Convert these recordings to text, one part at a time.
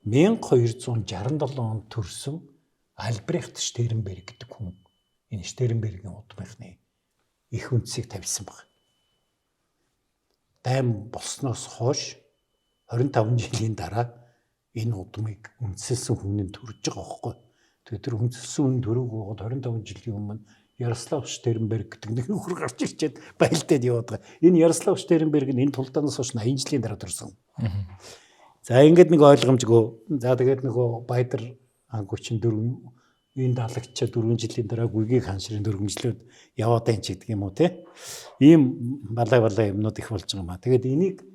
1267 онд төрсөн Альбрехт Штернберг гэдэг хүн энэ Штернбергийн удмынхны их үндсийг тавьсан баг. Дайм болсноос хойш 25 жилийн дараа энэ удмыг үндэслсэн хүн нь төрж байгаа байхгүй. Тэгээд тэр үндэслсэн хүн төрөг 25 жилийн өмнө Ярослав Штернберг гэдэг нэг нөхөр гарч ирчээд байлдаад яваад байгаа. Энэ Ярослав Штернберг нь энэ тулдаанаас хойш 80 жилийн дараа төрсөн. За ингээд нэг ойлгомжгүй. За тэгээд нөгөө Баядар ан 34 энэ далагчаа 4 жилийн дараа гүйгийг ханшрын дөрвөмжлөөд яваад байна ч гэдэг юм уу те. Ийм балай юмнууд их болж байгаа юм аа. Тэгээд энийг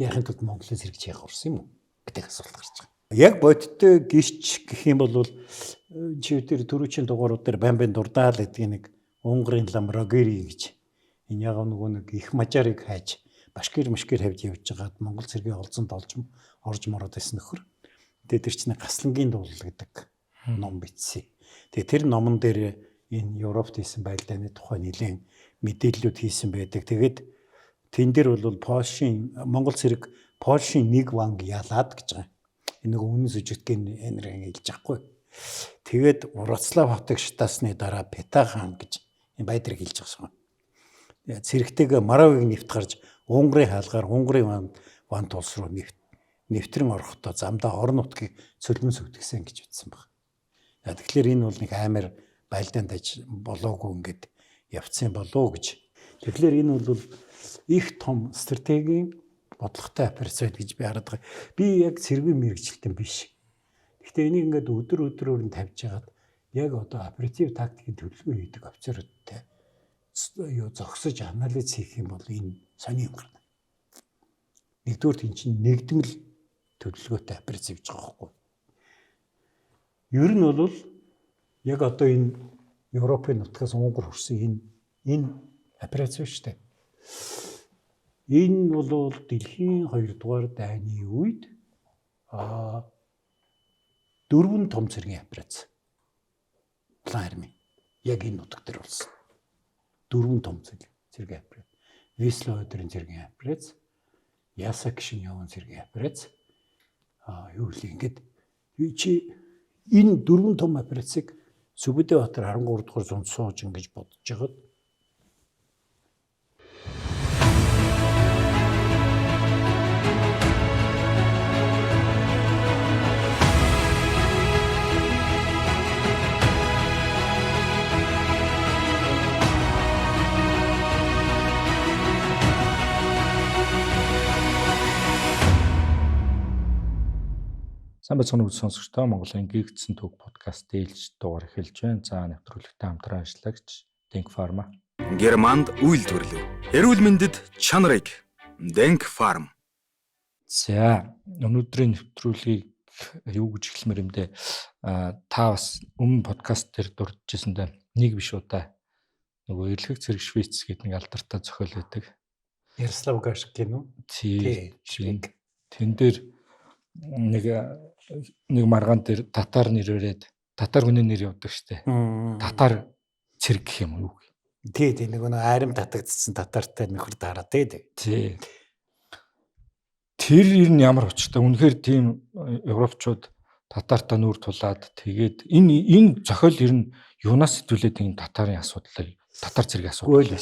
яахын тулд Монголоос сэргэж яах урсан юм уу гэдэг асуулт гарч байгаа. Яг бодиттой гисч гэх юм бол чи тэр түрүүчийн дугаарууд дээр бамбын дурдаал гэдэг нэг Унгарын лам Рогери гэж энэ яг нөгөө нэг их мажарыг хайж башкир хавьд явж байгаад Монгол цэргийн олзонд орж мороод байсан нөхөр. Тэгээд тэр чинь Гаслангийн дуулал гэдэг ном бичсэн. Тэгээд тэр номон дээр энэ Европт хийсэн байлдааны тухай нэлээд мэдээллүүд хийсэн байдаг. Тэгээд тэн дээр бол Монгол цэрэг Польшийн нэг ванг ялаад гэж байгаа. Энэ нэг үнэн сүжигтгийн энерги хэлж байхгүй. Тэгээд Вроцлав хотыг шатаасны дараа Пета хаан гэж энэ Баядрыг хэлж байгаа юм. Цэрэгтэйг Моравиг нэвт гарч Унгарын хаалгаар Унгарын ван улс руу нэвтрэн орохдоо замдаа орон нутгийг цөлмөн сүтгсэн гэж ütсэн баг. Тэгэхээр энэ бол нэг амар байлдаанд аж болоогүй ингээд явцсан болоо гэж. Тэгэхээр энэ бол их том стратегийн бодлоготой операц гэж би хараад байгаа. Би яг цэргийн мэрэгчлэлтэн биш. Гэхдээ энийг ингээд өдөр нь тавьж хагаад яг одоо оператив тактикийн төлөвлөгөө хийдэг офицеруудтай зогсож анализ хийх юм бол энэ сони юм гарна. Нэгдүгээр тийм чинь нэгдмэл төлөвлөгөөтэй операц хийж байгаа байхгүй. Ер нь бол яг одоо энэ Европын нутгаас Унгар хүрсэн энэ операц шүү дээ. Энэ бол дэлхийн 2 дугаар дайны үед 4 том цэргийн операц. План арми яг энэ нутаг дээр болсон. 4 том цэргийн операц. Висло өдрийн цэргийн операц, Ясакшин явсан цэргийн операц. Юу л ингэж чи энэ 4 том операцыг Сүбэдбаатар 13 дугаар зуунд сууж ингэж бодож байгаад Сайн бацхан үйл сонсогчдоо Монголын гигдсэн төг подкаст ээлж дугаар эхэлж байна. За нэвтрүүлэгтээ хамтран ажиллагч Denk Pharma. Германд үйлдвэрлэв. Эрүүл мэндэд чанарыг Denk Pharma. За өнөөдрийн нэвтрүүлгийг юу гэж хэлмээр юм бэ? Та бас өмнө подкаст дээр дурдчихсандаа нэг биш удаа нөгөө эрэлхэг цэрэг Швейц гэдэг нэг алдартай зохиол байдаг. Ярослав Гашкин үү? Тийм. Тэн дээр нэг маргаан дээр татар нэрээрээд татар хүний нэр явдаг штэ. Татар цэрэг гэх юм уу? Тий, нэг айрам татагдсан татартай нөхөр дараа тий. Тэр ер нь ямар учиртай. Үнэхээр тийм европчууд татартаа нүүр тулаад тэгээд энэ зохиол ер нь юунаас сэтгүүлээд энэ татарын асуудлыг татар цэргийн асуудал. Үгүй л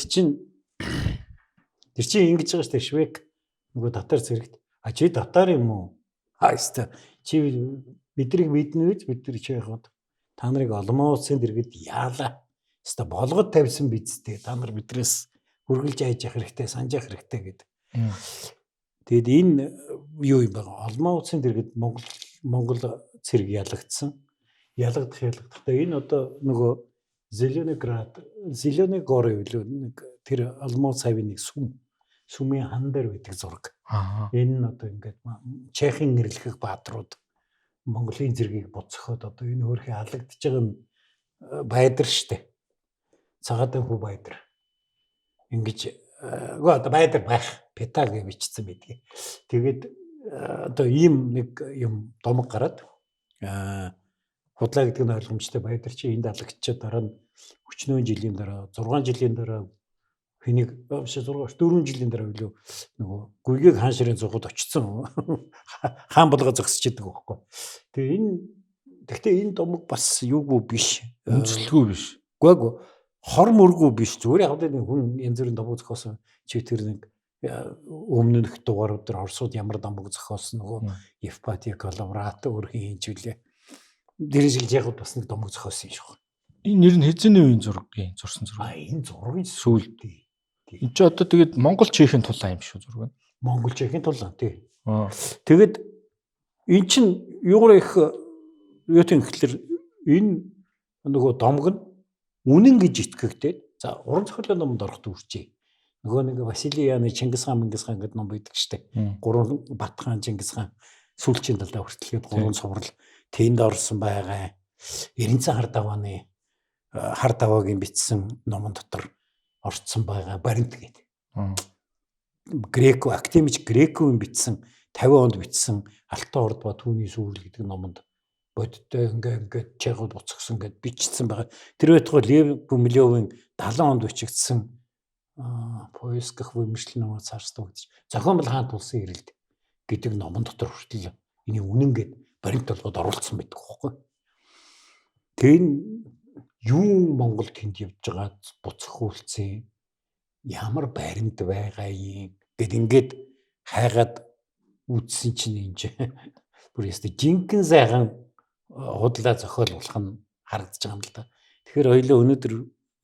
тэр чинь ингэж байгаа штэ Швейк нөгөө татар цэрэгт чи татар юм уу? Хайста чи бидрийг мэднэ үү? Бид нар чи яхад та нарыг олмоо улсын дэргэд яалаа. Хаста болгоод тавьсан бидтэй. Та нар бидрээс хүргэлж айж явах хэрэгтэй, санаж явах хэрэгтэй гэдэг. Тэгэд энэ юу юм бэ? Олмоо улсын дэргэд Монгол цэрэг ялагдсан. Ялгахдаа энэ одоо нөгөө Зеленый горы нэг тэр олмоо цавийн нэг сүмийн хан дээр байдаг зураг. Энэ нь одоо ингээд Чехийн эрэлхэх бааtruуд Монголын цэргийг буцахад одоо энэ хөөрхий халагдж байгаа нь Баядар штэ. Цагаатан хүү Баядар. Ингэж одоо Баядар байх Пета гэж бичсэн байдгийг. Тэгээд одоо ийм нэг юм домог гараад худлаа гэдэг нь ойлгомжтой. Баядар чи энд халагчаад дараа нь 40 жилийн дараа 6 жилийн дараа Энийг 4 жилийн дараа билүү нөгөө гүйгийг хаан ширийн зугад очсон хаан болгоо зогсчихдаг байхгүй. Гэхдээ энэ домог бас юугүй биш. Үнэлгүй биш. Үгүй хор мөргүй биш. Зүгээр яг л хүн янз бүрийн домог зохиосон чи тэр нэг өмнөх дугаарууд дээр Оросууд ямар домог зохиосон нөгөө Евпатий Коловрато өрхийн хинжүүлээ. Дэрэн шиг яг бас нэг домог зохиосон юм шиг. Энэ нэр нь хэзээний үеийн зургийн зурсан зураг. Энэ зургийн сүүлд. Энд чи одоо тэгээд Монгол Чехийн тулаан юм шүү зураг. Монгол Чехийн тулаан тий. Тэгээд эн чин юугаар их юу тийм гэхэлэр энэ нөгөө домог нь үнэн гэж итгэгдээд за уран зохиолын номонд орох дүүрчээ. Нөгөө нэг Василий Яны Чингис хаан гэдэг ном байдаг штэ. 3 Бат хаан Чингис хаан сүүлчийн талдаа хүртэлгээд 3 суврал тэнд орсон байгаа. Эренцэн хар даваагийн бичсэн номон дотор орцсон байгаа баримт гэдэг. Академич Грековын бичсэн 50 онд бичсэн Алтан орд ба түүний сүрэл гэдэг номонд бодтой ингээд чагууд буцагсан гэд бичсэн байгаа. Тэр байтугай Лев Гумилевын 70 онд бичигдсэн поисках вымышленного номоо царство гэж зохион бол хаан тулсан ирэлт гэдэг номон дотор хүртэл энэ үнэн гэд баримт толгойд оруулсан байдаг байхгүй. Тэр юу Монгол тэнд явж байгаа буцах үйлцээ ямар баримт байгаа юм гэд ингээд хайгаад үзсэн чинь энэ бүр ястэ жинхэнэ сайхан худлаа зохиолуулах нь харагдаж байгаа юм л да. Тэгэхээр хоёлоо өнөөдөр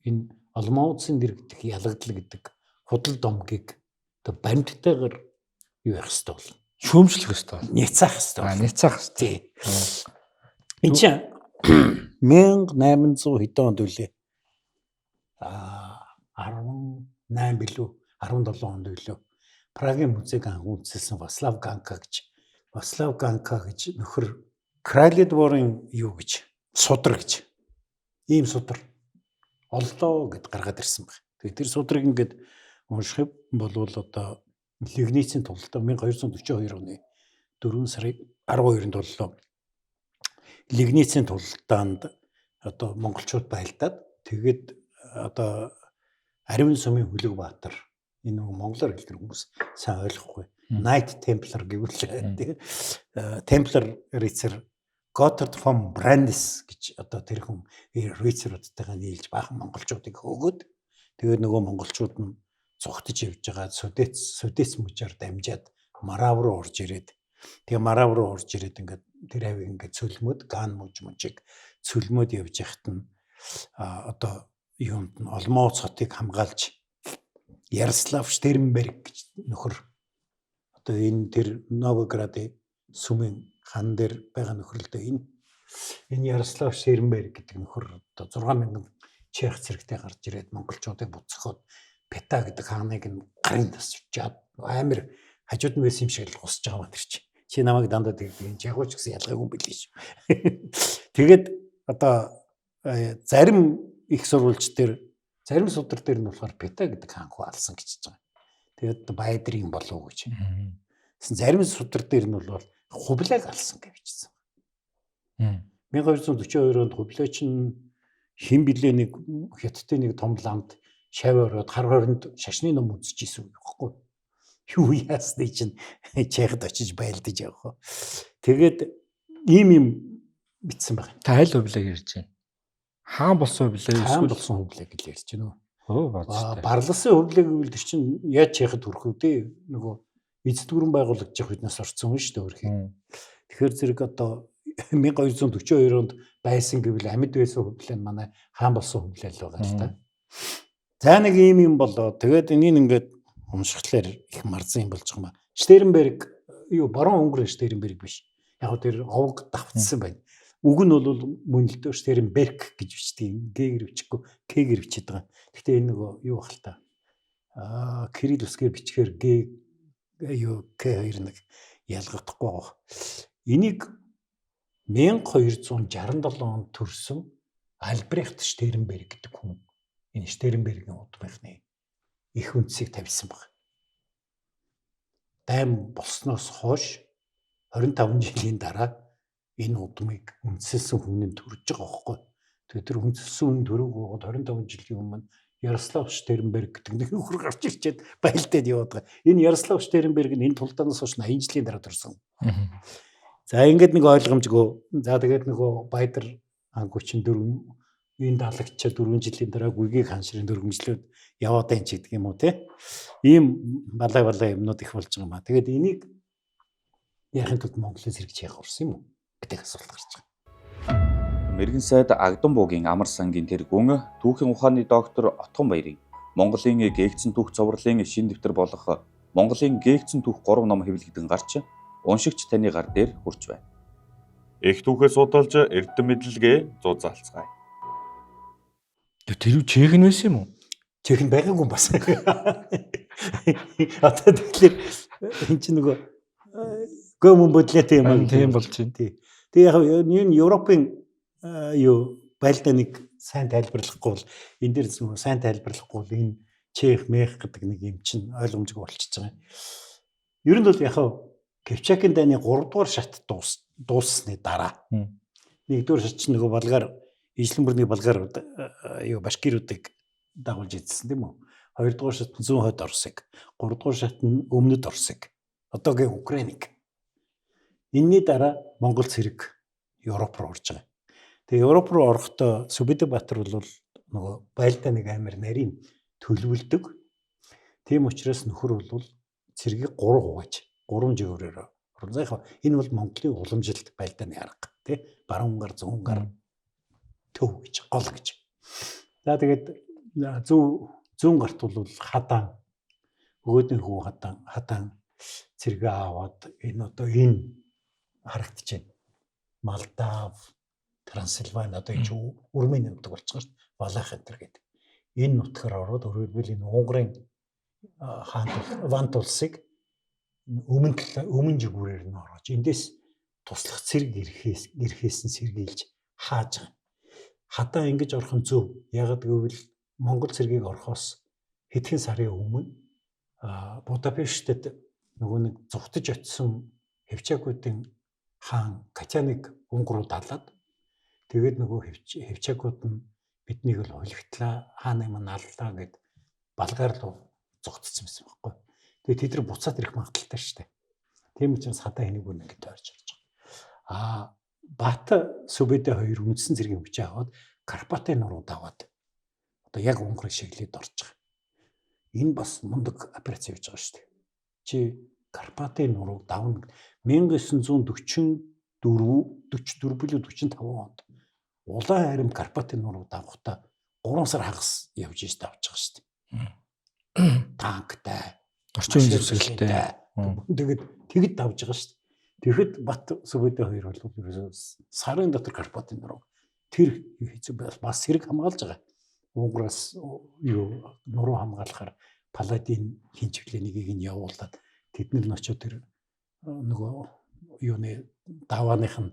энэ Олмоуцын дэр гэдэг ялгадал гэдэг худал домгийг одоо баримттайгаар юу яах ёстой бол шүүмжлэх ёстой. Няцаах ёстой. Няцаах ёстой. Энд чинь 1800 хэдэн онд үлээ 18 билүү 17 онд үлээ Прагийн музейг үндэслсэн Васлав Ганка гэж нөхөр Кралидворын юу гэж судар гэж ийм судар оллоо гэд гаргаад ирсэн баг. Тэгээд тэр судрыг ингээд унших болвол одоо Лигницийн тулалдаа 1242 оны 4 сарын 12-нд боллоо. Лигницийн тулалдаанд одоо монголчууд байлдаад тэгээд одоо Аривын сумын Хүлэг Баатар энэ монголоор хэлдэг хүмүүс сайн ойлгохгүй. Knight Templar гэвэл тийм Templar Ritter Gotthard von Brandis гэж одоо тэр хүн Ritter-удтайгаа нийлж баахан монголчуудыг хөөгөөд тэгээд нөгөө монголчууд нь цугтаж явж байгаа Судец мужаар дамжаад Марав руу орж ирээд тэгээ Марав руу орж ирээд ингээд тэр авиг ингээд цөлмөд Ган мужиг цөлмөд явж яхад нь одоо юунд нь Олмооц хотыг хамгаалж Ярослав Штернберг гэж нөхөр одоо энэ тэр Новгородын сүмийн хан дээр байгаа нөхөр л дээ энэ Ярослав Штернберг гэдэг нөхөр одоо 6000 чех цэрэгтэй гарч ирээд монголчуудыг буцаход Пета гэдэг хааныг нь гарын тасчаад амар хажууд нь байсан юм шиг л гусж байгаа тэр чинь. Чи намайг дандаа тэгдэг ягууч гэсэн ялгаагүй билээ шүү. Тэгээд одоо зарим их сурвалж дээр зарим судар дээр нь болохоор Пета гэдэг хаанхуу алсан гэж байгаа. Тэгээд Баядрын болов гэж. Зарим судар дээр нь бол Хувлаг алсан гэж бичсэн. 1242 онд Хувлаг чинь хин билээ нэг хятадтай нэг том ламд шав ороод хар хоринд шашны ном үзчихсэн юм байхгүй. Юу яасны чинь чехд очиж байлдаж явах. Тэгээд ийм битсэн байна. Та аль Хувлаг ярьж байна? Хаан болсон Хувлаг хаан болсон Хувлаг гэж ярьж байна уу? Оо барласан Хувлаг гэвэл тэр чинь яаж чехд хүрэх үү те нөгөө эцдгүрэн байгуулагдаж явах хүнээс орсон хүн шүү дээ өөрхий. Тэгэхээр зэрэг одоо 1242 онд байсан гэвэл амьд байсан Хувлаг манай хаан болсон Хувлаг л байгаа л та. За нэг юм болоо. Тэгээд энийг ингээд уншихлаар их марзан юм болж байгаа юм. Штернберг юу баруун Унгарын Штернберг биш. Яг гоо тэр овг давтсан байна. Үг нь бол мөн л дээ Штернберг гэж бичдэг. Г-гэр бичихгүй К-гэр бичээд байгаа. Гэхдээ энэ нөгөө юу бахал та. Кириллосгээр бичгээр Г юу К2 нэг ялгагдахгүй байгаа. Энийг 1267 онд төрсөн Альбрехт Штернберг гэдэг хүн энэ Штернбергийн удмынхны их үндсийг тавьсан баг. Дайм болсноос хойш 25 жилийн дараа энэ удмыг үндсэлсэн хүн нь төрж байгаа байхгүй. Тэгээд тэр үндсэлсэн хүн төрөг 25 жилийн өмнө Ярослав Штернберг гэдэг нэг нөхөр гарч ирчээд байлдаад яваад байгаа. Энэ Ярослав Штернберг нь энэ тулдаанаас хойш 80 жилийн дараа төрсөн. За ингээд нэг ойлгомжгүй. За тэгээд нөгөө Баядар ан 34 энэ далагчаа 4 жилийн дараа гүйгийг ханшрын дөрвөмжлөөд яваад байна ч гэдэг юм уу те. Ийм балай юмнууд их болж байгаа юм аа. Тэгээд энийг яахын тулд Монголын сэргийж яах урсан юм уу гэдэг асуулт гарч байгаа. Мэргэн сайд Агдам буугийн амар сангийн тэргүүн түүхийн ухааны доктор Отгон Баярыг Монголын гээгцэн түүх цовруулын шин дэвтэр болох Монголын гээгцэн түүх 3 ном хэвлэгдэн гарч уншигч таны гар дээр хүрч байна. Их түүхээ судалж эрдэм мэдлэгээ зузаалцгаая. Тэр чех нь байсан юм уу? Чех нь байгаагүй бас. Одоо тэгэхээр энэ чинь нөгөө гомон бодлоотой юм тийм болж байна. Тий. Тэгээ яг энэ Европын юу байлдааныг сайн тайлбарлахгүй бол энэ дээр зөвхөн сайн тайлбарлахгүй бол энэ чех мех гэдэг нэг юм чинь ойлгомжгүй болчихж байгаа. Ер нь бол яг Кипчакийн дайны 3 дугаар шат дууссаны дараа нэгдүгээр шат чинь нөгөө Болгар ижлэн бүрний Болгар юу башкируудыг дагуулж эзэлсэн тийм үү? 2 дугаар шат нь зүүн хойд Оросыг, 3 дугаар шат нь өмнөд Оросыг, одоогийн Украиныг. Энийний дараа Монгол цэрэг Европ руу орж байгаа. Тэгээ Европ руу орохдоо Сүбэдэбаатар бол нөгөө байлдааныг амар нарийн төлөвлөдөг. Тийм учраас нөхөр бол цэргийг 3 хувааж 3 жигүүрээр оруулсан. Энэ бол Монголын уламжилт байлдааны арга тий. Баруун гар зүүн гар төв гэж гол гэж. За тэгээд зүүн гарт бол хадаан өгөөдний хүү хадаан цэргээ аваад энэ одоо энэ харагдаж байна. Молдав, Трансильвани одоо энэ Урмени нутаг болж байгаа шүү дээ. Валах энэ гэдэг. Энэ нутгаар ороод өөрөлдвөл энэ Унгарын хаан Вант улсыг өмнө жигүүрээр нь орож эндээс туслах цэрэг ирэхээс нь сэргийлж хааж байгаа. Хадаа ингэж орох нь зөв. Яг гэвэл Монгол цэргийг орохоос хэдхэн сарын өмнө Будапештэд нөгөө нэг зүгтж очисон Хевчакуудын хаан Катяныг Унгар руу далаад тэгээд нөгөө Хевчакууд нь биднийг л хулигтлаа хааны маань аллаа гэд Болгар руу зогтцсон байсан байхгүй. Тэгээд тэд нар буцаад ирэх магадaltaй шүү дээ. Тийм учраас хадаа энийг үнэ гэж тойрч орж байгаа. Бат Сүбэдэ хоёр үндсэн цэргийн хүчээ аваад Карпатын нуруу даваад одоо яг Унгарыг шиглээд орж байгаа. Энэ бас мундаг операц явж байгаа шүү дээ. Чи Карпатын нуруу давна 1944 буюу 45 онд улаан харим Карпатын нуруу давхдаа 3 сар хагас явж иж давж байгаа шүү дээ. Танктай, орчин үеийн зэвсгэлтэй. Тэгэд давж байгаа шүү дээ. Тэгэхэд Бат Сүбэдэ хоёр бол ерөөсөө сарын дотор Карпатын нуруу тэр бас сэрэг хамгаалж байгаа. Унгараас юу нуруу хамгаалахаар паладин хин чиглэнийг нь явуулаад тэднэр нь очиод тэр нөгөө юуны давааных нь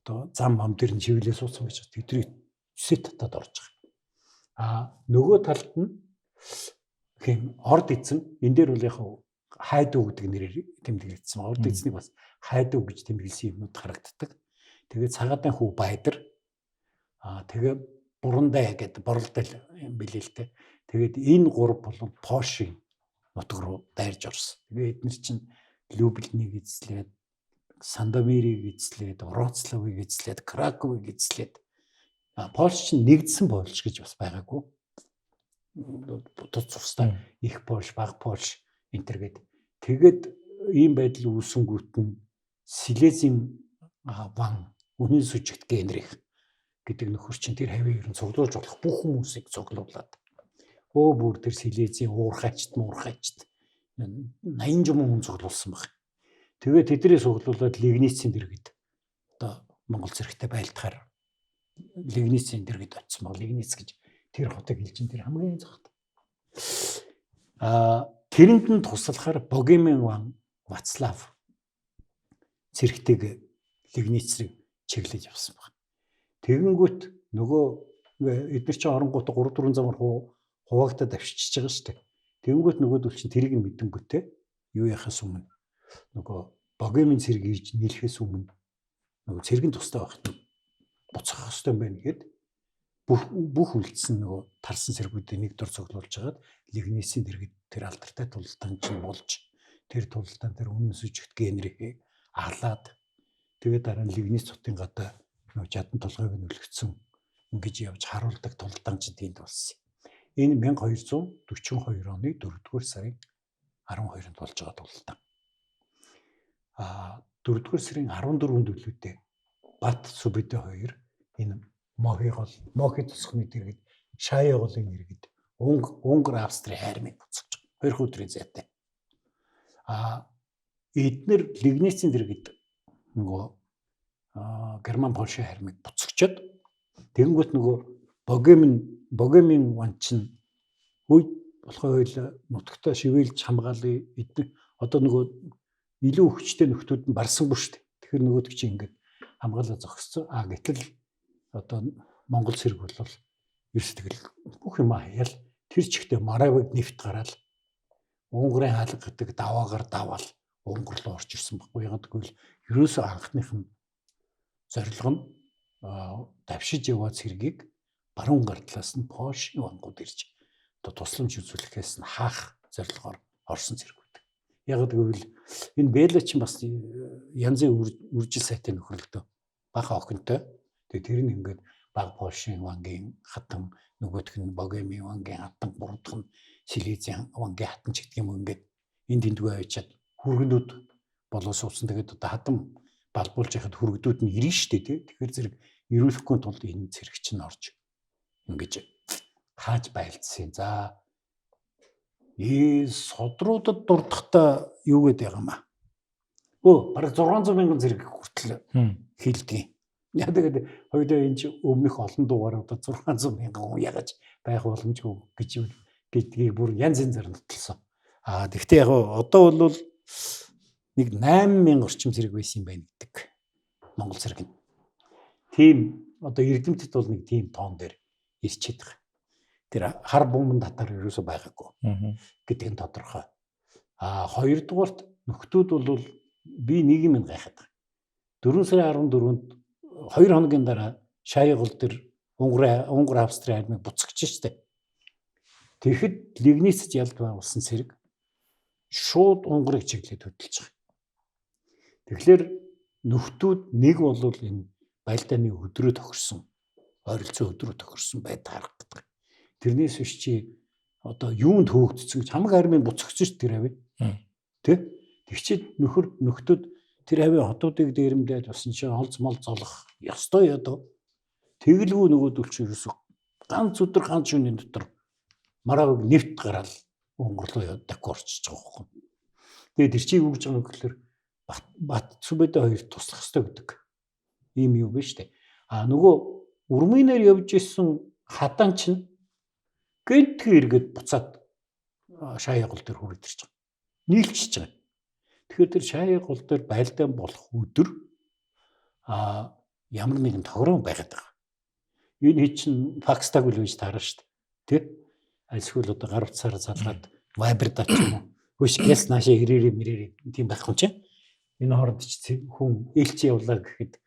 одоо зам ам дээр нь чиглэлээ суудсан байж тэдний сет татаад орж байгаа. Нөгөө талд нь хин орд эзэн энэ дээр бол яг хайдуу гэдэг нэрээр тэмдэглэгдсэн. Орд эзнийг бас хайдуу гэж тэмдэглэсэн юмнууд харагддаг. Тэгээд цагаатан хүү Баядар тэгээ Бурундай гэдэг борлдол юм билээ л дээ. Тэгээд энэ 3 бол Польшийн нутаг руу дайрж орсон. Тэгээд эдгээр чинь Люблинийг эзлээд, Сандомирыг эзлээд, Вроцлавыг эзлээд, Краковыг эзлээд Польш чинь нэгдсэн Польш гэж бас байгаагүй. Тус цустай их Польш, бага Польш энтергээд тэгээд ийм байдал үүсэнгүүт нь Силезийн ван үнэн сүжигт Генрих гэдэг нөхөр чинь тэр хавийг ер нь цуглуулж болох бүх хүмүүсийг цуглуулад бүр тэр Силезийн уурхайчт 80 жим хүн цуглуулсан баг. Тэгээд тэдний цуглуулад Лигницийн дэргэд одоо Монгол зэрэгтэй байлдахаар Лигницийн дэргэд очсон баг. Лигниц гэж тэр хотыг хэлж ин тэр хамгийн зөвхт. Тэрэнд нь туслахаар Богемын ван Вацлав зэрэгтэйг Лигницийг чиглэж явсан баг. Тэгэнгүүт нөгөө эдгээр чинь оронгууд 3-4 замаар хуваагдаад авчиж байгаа шүү дээ. Тэгэнгүүт нөгөөдөл чинь тэрийг нь мэдэнгүүтээ юу яхаас өмнө нөгөө Богемын цэрэг ийж нийлэхээс өмнө нөгөө цэргийн тустай байх буцах хэрэгтэй юм байна гэд бүх үлдсэн нөгөө тарсан цэргүүдийг нэг дор цуглуулж хагаад лигнисийн дэргэд тэр алдартай тулалдаан чинь болж тэр тулалдаан тэр үнэн сүжигт генерийг алаад тэгээд дараа нь лигнис цутын гадаа нөгөө жадан толгойг нь өлгцсөн ингэж явж харуулдаг тулалдаан чинь тийнд болсон. Энэ 1242 оны 4-р сарын 12-нд болж байгаа тулалдаан. 4-р сарын 14-нд үлдээ Бат Сүбэдэ 2 энэ Мохи тусахны дэргэд Шаяа голын иргэд Унгар Австри хайрмыг буцаж 2 өдрийн зайтай. Эднэр лигнисийн дэргэд нөгөө Герман Польшийн хайрмыг буцагчаад тэгэнгүүт нөгөө Богемийн ванчин үед болохоо хоёул нутагтаа шивэлж хамгаалъя эдгээр одоо нөгөө илүү хүчтэй нөхдүүд нь барсангүй шүү дээ. Тэгэхээр нөгөөдөг чинь ингээд хамгаалаа зогсцсон. Гэтэл одоо Монгол цэрэг бол ерөөс тэгэл бүх юм хаяал тэр чигтээ Моравиг нэвт гараад Унгарын хаалга гэдэг даваагаар даваал Унгар руу орж ирсэн баггүй. Яг гэвэл ерөөсөө анхных нь зорилго нь давшиж яваа цэргийг баруун гартлаас нь Польшийн вангууд ирж одоо тусламж үзүүлэхээс нь хаах зорилгоор орсон цэргүүд. Яг гэвэл энэ Бэлэ чинь бас янзын үржил сайтын нөхрөлдөө бага охинтой. Тэгээ тэр нь ингээд баг Польшийн вангийн хатан нөгөөх нь Богемийн вангийн хатан гуравдах нь Силезийн вангийн хатан ч гэдэг юм ингээд энд тэндгүй авчиад хүргэнүүд болоо суусан. Тэгээд одоо хатан балбуулж яхад хүргдүүд нь ирнэ штэ тий. Тэгэхээр зэрэг ирүүлэхгүй тулд энэ цэрэг чинь орж ингэж хааж байлцсан. За содруудад дурдахтаа юу гэдэг юм аа. Бараг 600 мянган зэрэг хүртэл хилдэг. Яа тэгээд хоёулаа энэ чи өмнөх олон дугааруудад 600 мянган хүн ягаж байх боломжгүй гэж гэдгийг бүр янз янзаар нотолсон. Тэгвэл яг одоо бол нэг 8000 орчим зэрэг байсан юм байна гэдэг Монгол цэрэг нь. Тийм одоо эрдэмтэд бол нэг тийм тоон дээр ирчээд байгаа. Тэр хар бомбон татар ерөөсөө байгаагүй гэдэг нь тодорхой. Хоёрдугаарт нөхдүүд бол би нэг юм гайхаад байгаа. 4 сарын 14-нд 2 хоногийн дараа Шаяа гол дээр Унгар Австри армийг буцагч штэ. Тэгэхэд лигнисд ялд байгуулсан цэрэг шууд Унгарыг чиглээд хөдөлж байгаа. Тэгэхээр нөхдүүд нэг бол энэ байлдааны өдрөө тохирсон, ойролцоо өдрөө тохирсон байд харах гэдэг. Тэрнээс биш чи одоо юунд хөөгдсөн гэж хамаг армийн буцагч шүү тэр авь. Тэ? Тэгчээд нөхдүүд тэр авийн хотуудыг дээрэмдээд бас энэ холц мол золох ёстой ядуу. Тэгэлгүй нөгөөдөл чи ерөөсө ганц өдөр ганц шөнийн дотор Моравиг нэвт гараад Унгар руу явдаг орчиж байгаа байхгүй. Тэгээд тэр чиг үгж байгаа гэхээр Бат Сүбэдэ 2 туслах хэрэгтэй гэдэг. Ийм юу биш үү? Нөгөө Урмынаар явж исэн хадан чинь гэнтхэн эргээд буцаад Шаяа гол дээр хүрээд ирж байгаа. Нийлчихэж байгаа. Тэгэхээр тэр Шаяа гол дээр байлдаан болох өдөр ямар нэгэн тохироо байгаад байгаа. Энэ хий чин факстаг үл гэж таарна шүү дээ. Тэ? Эсвэл одоо гар утсаараа залгаад вайбердаа ч юм уу. Хөөс гэс наашаа ирээрээ тийм байхгүй чинь. Энэ хооронд ч хүн ээлж явлаа гэхэд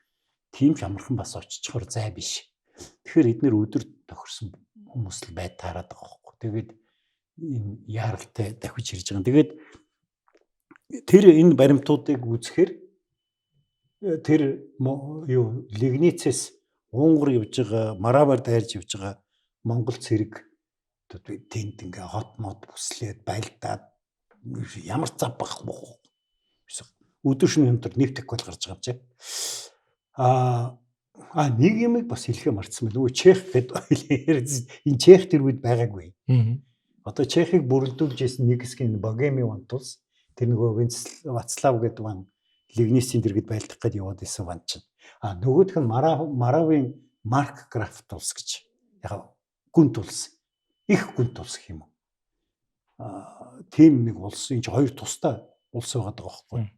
тийм ч амархан бас очичхоор зай биш. Тэгэхээр эдгээр өдөр тохирсон хүмүүс л бай таарад байгаа байхгүй. Тэгээд энэ яаралтай давхиж ирж байгаа. Тэгээд тэр энэ баримтуудыг үзэхээр тэр юу Лигницээс Унгар явж байгаа, Мораваар дайрж явж байгаа Монгол цэрэг тэнд ингээ хот мод бүслээд байлдаад ямар зав байхгүй. Өдөр шөнө юмтар нэвтэх бол гарч байгаа юм чи. Нэг юмыг бас хэлхээ мартсан байна. Нөгөө Чех гэдэг энэ Чех тэр үед байгаагүй. Одоо Чехийг бүрэлдүүлж исэн нэг хэсгийн Богемийн ван тулс тэр нөгөө Вацлав гэдэг ван Лигнисийн дэргэд байлдах гээд яваад исэн ван чинь. Нөгөөх нь Моравийн Марк Граф тулс гэж. Яг гүн тулс. Их гүн тулс гэх юм уу. Тийм нэг улс энэ хоёр тустай улс байгаа байхгүй.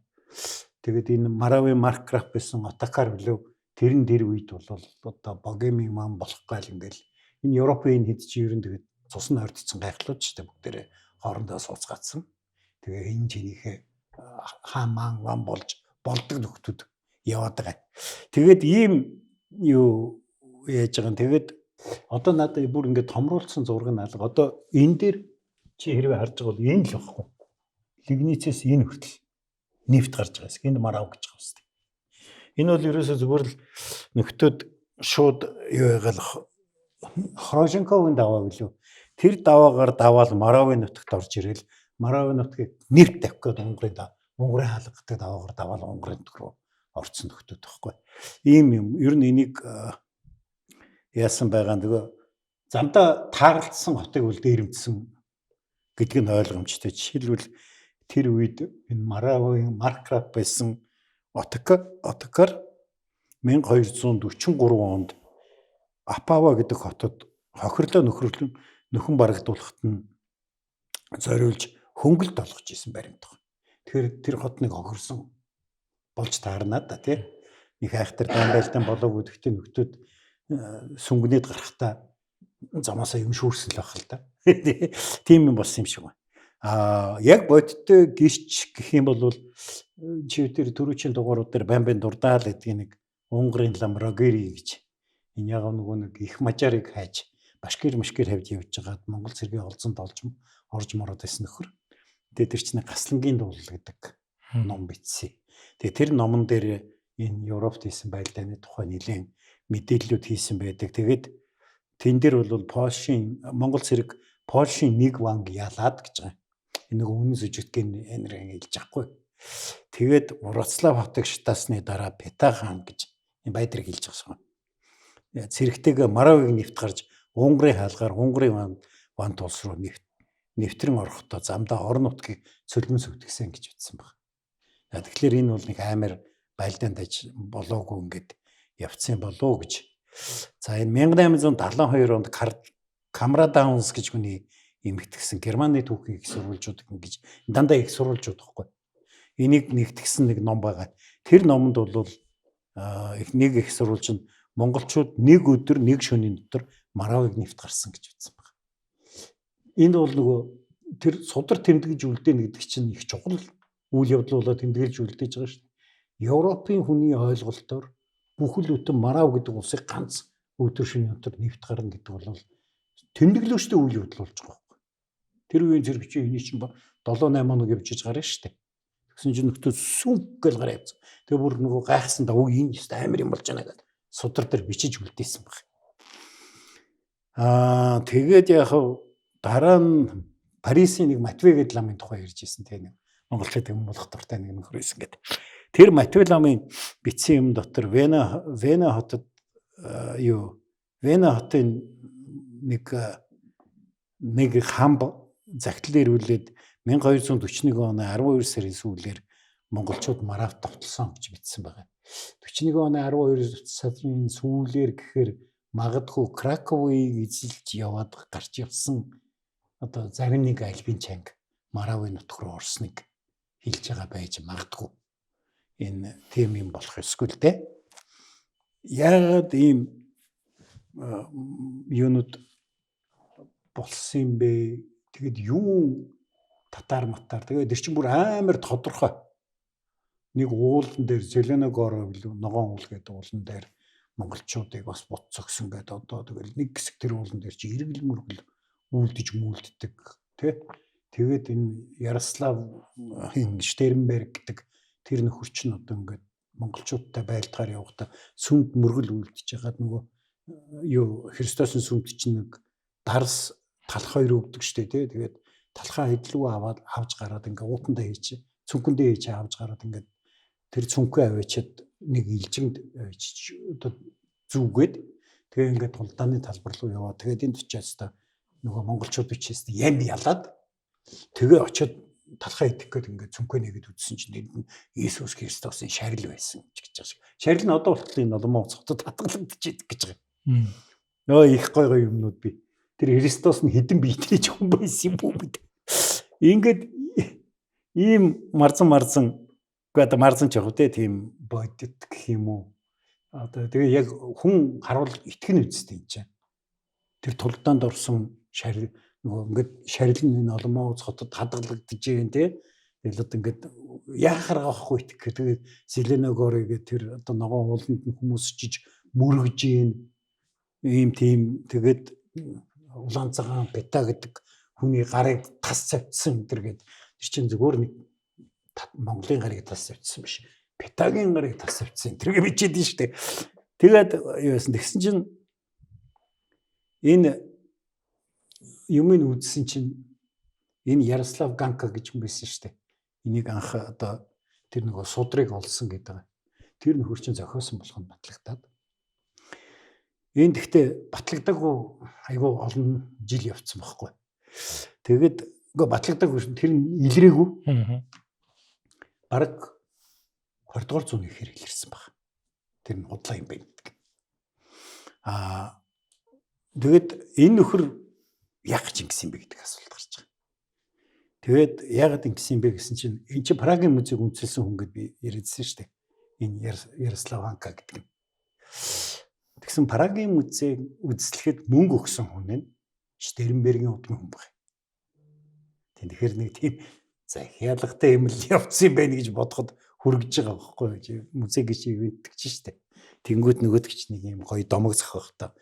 Тэгээд энэ Моравийн Марк Граф байсан Отакар билүү тэрэн дэр үед бол одоо Богемийн ван болох гал ингээл энэ Европын хэд ч ер нь тэгээд цусны ойртцсан гайхлууд ч гэдэг бүгдээрээ хоорондоо сууцгаадсан. Тэгээ энэ чинийхээ хааман ван болж болдог нөхдүүд яваад байгаа. Тэгээд ийм юу яаж байгаа юм. Тэгээд Одоо надад бүр ингээд томруулсан зураг нь алга. Одоо энэ дээр чи хэрвээ харж байгаа бол энэ л багхгүй. Лигницээс энэ хүртэл нефт гарч байгаа хэсэг. Энд марав гэж байгаа юм. Энэ бол ерөөсөө зүгээр л нөхдөөд шууд юу ягаал Хрошенковын даваа гэлөө. Тэр даваагаар даваал Маравын нутагт орж ирэл Маравын нутгийг нефт тавих гээд Унгарыг хаалгадаг даваагаар даваал Унгарыг руу орцсон нөхдөөд байхгүй. Ийм юм. Ер нь энийг яасан байгаа нөгөө замдаа тааралдсан хотыг үл дээрэмдсэн гэдг нь ойлгомжтой. Жишээлбэл тэр үед энэ Маравын маркграф байсан Отокар 1243 онд Апава гэдэг хотод хохирлоо нөхөн барагдуулахад нь зориулж хөнгөлт олгож исэн баримт байна. Тэгэхээр тэр хотныг хохирсон болж таарнаа да тий. Их айхтар дамбайлтан болоогүй гэхдээ нөхдөөд сүнгнээд гарахтаа замаасаа юм шүүрсэн л байх л да. Тийм юм болсон юм шиг байна. Яг бодиттой гисч гэх юм бол чи тэр түрүүчийн дугаарууд дээр бамбын дурдаал гэдэг нэг Унгарын лам Рогери гэж энэ яг нөгөө нэг их мажарыг хайж башкир хавьд явж байгаад Монгол цэргийн олзонд орж мороод байсан нөхөр. Тэгээ тэр чинь Гаслангийн дуул гэдэг ном бичсэн. Тэгээ тэр номон дээр энэ Европт хийсэн байлдааны тухай нэлээд мэдээллүүд хийсэн байдаг. Тэгээд тэн дээр бол Монгол цэрэг Польшийн нэг ванг ялаад гэж байгаа. Энэ нөгөө үнэн сүжигтгийн энерги хэлж байхгүй. Тэгээд Вроцлав хотыг шатаасны дараа Пета хаан гэж энэ байдрыг хэлж байгаа юм. Цэрэгтэйг Маравыг нефт гарч Унгарын хаалгаар Унгарын ван тулс руу нэвтрэн орохдоо замдаа орон нутгийг цөлмөн сүтгсэн гэж утсан баг. Тэгэхээр энэ бол нэг амар байлдаанд аж болоогүй ингээд явцсан болоо гэж. За энэ 1872 онд Камра Даунс гэж хүний эмгэтгсэн Германы түүхийн их сурвалжууд ингэж дандаа их сурвалжууд байхгүй. Энийг нэгтгсэн нэг ном байгаа. Тэр номонд бол нэг их сурвалж нь монголчууд нэг өдөр нэг шөнийн дотор Маравыг нефт гарсан гэж үзсэн байна. Энэ бол нөгөө тэр судар тэмдэглэж үлдээнэ гэдэг чинь их чухал үйл явдал болоод тэмдэглэж үлдээж байгаа шүү дээ. Европын хүний ойлголтоор бүхэл бүтэн Марав гэдэг улсыг ганц өдөр шөнийн дотор нефт гарна гэдэг бол тэмдэглөөштэй үйл явдал болж байгаа байхгүй. Тэр үеийн зэрэгчийн энийг чинь 7-8 хоног явж гарна шүү дээ. Тэгсэн чинь нөхдөө сүнг гэл гараа явцсан. Тэгээ бүр нөгөө гайхсан да үгүй энэ ёстой амар юм болж байна гэдэг судар дээр бичиж үлдээсэн баг. Тэгээд яг дараа нь Парисын нэг Матвей гэдэг ламын тухай ярьж ирсэн тийм нэг монголчууд юм болох дуртай нэг нөхөр байсан гэдэг. Тэр Матвей ламын бичсэн юм дотор Вена хотод Вена хотын нэг хамб загтлаар ирүүлээд 1241 оны 12 сарын сүүлээр монголчууд Маравт товтлсон гэж бичсэн байгаа. 41 оны 12 сарын сүүлээр гэхээр магадгүй Краковыг эзэлж яваад гарч явсан одоо зарим нэг альбин чанга Маравын нутг руу орсныг хэлж байгаа байж магадгүй. Энэ тийм юм болох эсвэл те. Яагаад ийм юунууд болсон юм бэ? Тэгэд юу татар матар тэгээд тэр чинь бүр амар тодорхой. Нэг уулан дээр Зеленогоро билүү ногоон уул гэдэг уулан дээр монголчуудыг бас бут цогсон гэдэг одоо тэгэл нэг хэсэг тэр уулан дээр чи эргэл мөргөл үлддэг тий. Тэгээд энэ Ярослав Штернберг гэдэг тэр нөхөр чинь одоо ингээд монголчуудтай байлдгаар явахдаа сүмд мөргөл үлдчихэж хагаад нөгөө Христосын сүмд чинь нэг дарс талх хоёр өгдөг штэ тий. Тэгээд талхаа хэдлүү авч гараад ингээ уутандаа хийж цүнхэндээ хийж авч гараад ингээ тэр цүнхээ аваачаад нэг илжинд одоо зүгээд тэгээ ингээ тулдааны талбар руу яваа. Тэгээд энд очиад та нөгөө монголчууд бичээс ям ялаад тэгээ очиод талхаа идэх гээд ингээ цүнхээ нэгэд үтсэн чинь энд нь Иесус Христосын шарил байсан гэж байгаа шиг. Шарил нь одоо болтол энэ олон моцготод хатгалагдчихэдэг гэж байгаа. Нөө их гой юмнууд би. Тэр Христос нь хэдэн биетрийч хүн байсан юм бүү мэд. Ингээд ийм марзан ч яг үү тийм бодит гэх юм уу. Одоо тэгээ яг хүн харуул итгэн үсттэй юм чинь. Тэр тулдаанд орсон шарил нөгөө ингээд шарил нь энэ олон моц хотод хадгалагдаж байна те. Тэгэл одоо ингээд яахаар авахгүй итгэх. Тэгээд Зеленогорыг тэр одоо ногоон ууланд нь хүмүүс чиж мөргөж ийн. ийм тийм тэгээд улаан цагаан бета гэдэг хүний гарыг тас цавцсан гэдэг тэр чинь зүгээр нэг Монголын гарыг тас цавцсан биш. Бетагийн гарыг тас цавцсан. Тэргээ бичээд нь штэ. Тэгээд юу байсан тэгсэн чинь энэ юмыг үзсэн чинь энэ Ярослав Ганка гэж хүн байсан штэ. Энийг анх одоо тэр нөгөө судрыг олсон гэдэг. Тэр нөхөр чинь зохиосон болгонд батлагдаад. Энэ гэхдээ батлагдаагүй айгүй олон жил явцсан байхгүй. Тэгээд үгүй батлагдаагүй тэр нь илрээгүй. Бараг 20 дугаар зууны ихэр илэрсэн баг. Тэр нь худлаа юм байна гэдэг. Тэгээд энэ нөхөр яг ч ингэсэн юм бэ гэдэг асуулт гарч байгаа. Тэгээд яагаад ингэсэн юм бэ гэсэн чинь энэ чинь Прагийн музейг үндэслсэн хүн гэд би яриадсэн шүү дээ. Энэ Ярослав Ганка гэдэг. Тэгсэн Прагийн музейг үндэслэхэд мөнгө өгсөн хүн нь Штернбергийн удмын хүн баг. Тэгэхээр нэг тийм захиалгатай юм л явцсан юм байна гэж бодоход хүргэж байгаа байхгүй юу? Музей гэж ивэнтгэж штэ. Тэнгүүд нөгөөдгч нэг юм гоё домог зохиох та.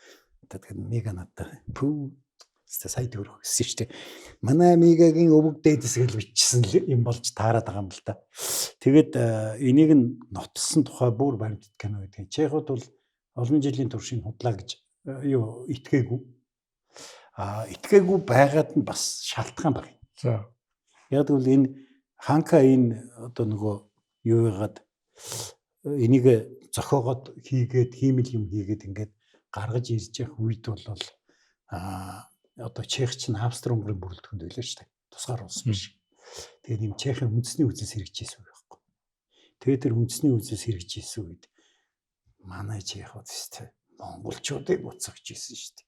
Тэгэхээр мега надаа пүү сая төгрөг өссөн штэ. Манай мегагийн өвөг дээдэс гэж бичсэн юм болж таарад байгаа юм л да. Тэгээд энийг нь нотсон тухай бүр баримтат кино гэдэг. Чехууд бол олон жилийн туршийн худлаа гэж юу итгээгүй. Итгээгүй байгаад нь бас шалтгаан баг. За. Яг бол энэ Ханка энэ одоо нөгөө юу яагаад энийг зохиогоод хийгээд хиймэл юм хийгээд ингээд гаргаж ирж явах үед бол одоо Чех чинь Австри-Унгарын бүрэлдэхүүнд байлаа шүү дээ. Тусгаар улс биш. Тэгээд юм Чехын үндэсний үзэс хэрэгжижсэн үе байхгүй. Тэгээд тэр үндэсний үзэс хэрэгжижсэн үед манай Чехууд шүү дээ. Монголчуудыг буцагч ийсэн шүү дээ.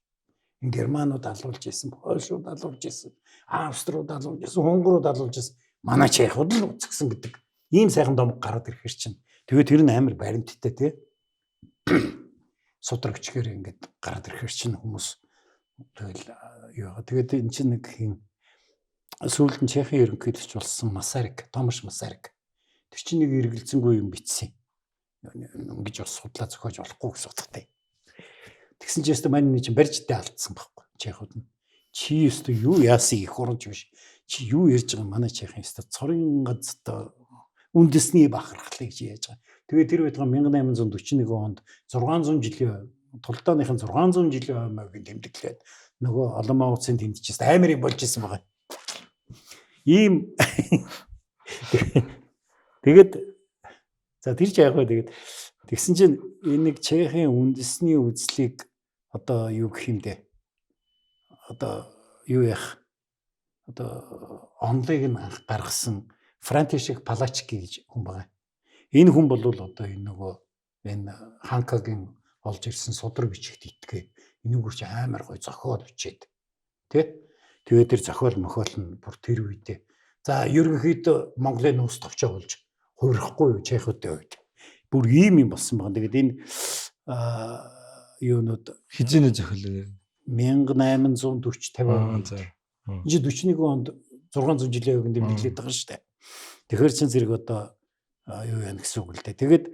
Энэ германууд алуулж ийсэн, польшууд алуулж ийсэн, авструуд алуулж ийсэн, хунгарууд алуулж ийсэн. Манай Чехууд л буцагсан гэдэг ийм сайхан домог гараад ирэхэр чинь. Тэгээд тэр нь амар баримттай тий. Судрагчгээр ингээд гараад ирэхэр чинь хүмүүс тэгэл юу. Тэгээд эн чинь нэг юм сүүлд нь Чехийн ерөнхийлөгч болсон Масарик, Томаш Масарик. Тэр чинь нэг эргэлзэнгүй юм бичсэн. Ингэж бас судлаа зохиож болохгүй гэсэн утгатай. Тэгсэн чинь өстө манай нэг чинь барьжтай алдсан байхгүй Чехууд нь. Чи өстө юу яасан их урамч биш. Чи юу ярьж байгаа манай Чехын өстө цорын гац одоо үндэсний бахархлыг чи яаж байгаа. Тэгээд тэр үед 1841 онд 600 жилийн тулдааныхын 600 жилийн оймойг тэмдэглээд нөгөө Олон улсын тэмдэгчээс амар юм болж исэн байгаа. Ийм тэгээд за тэр ч яг гоо тэгээд тэгсэн чинь энэ нэг Чехийн үндэсний үзлийг одоо юу гэх юм бэ? Одоо юу яах? Одоо онлыг нь гаргасан Франтишек Палачки гэж хүн байгаа. Энэ хүн бол одоо энэ нөгөө энэ Ханкагийн олж ирсэн судраг бичигт итгээ. Энийгүр чи амар гой зохиол бичээд. Тэ? Тэгээд тэр зохиол мохиол нь бүр тэр үедээ. За ерөнхийдөө Монголын нуус товчоо болж хувирахгүй юу Чехуудын үед. Бүр ийм юм болсон байгаа. Тэгээд энэ юунууд хизээний зохиол 1840 50. За. Энэ 41 онд 600 жилийн өмнө тэмдэглээд байгаа шүү дээ. Тэгэхээр чин зэрэг одоо юу яана гэсэн үг л дээ. Тэгээд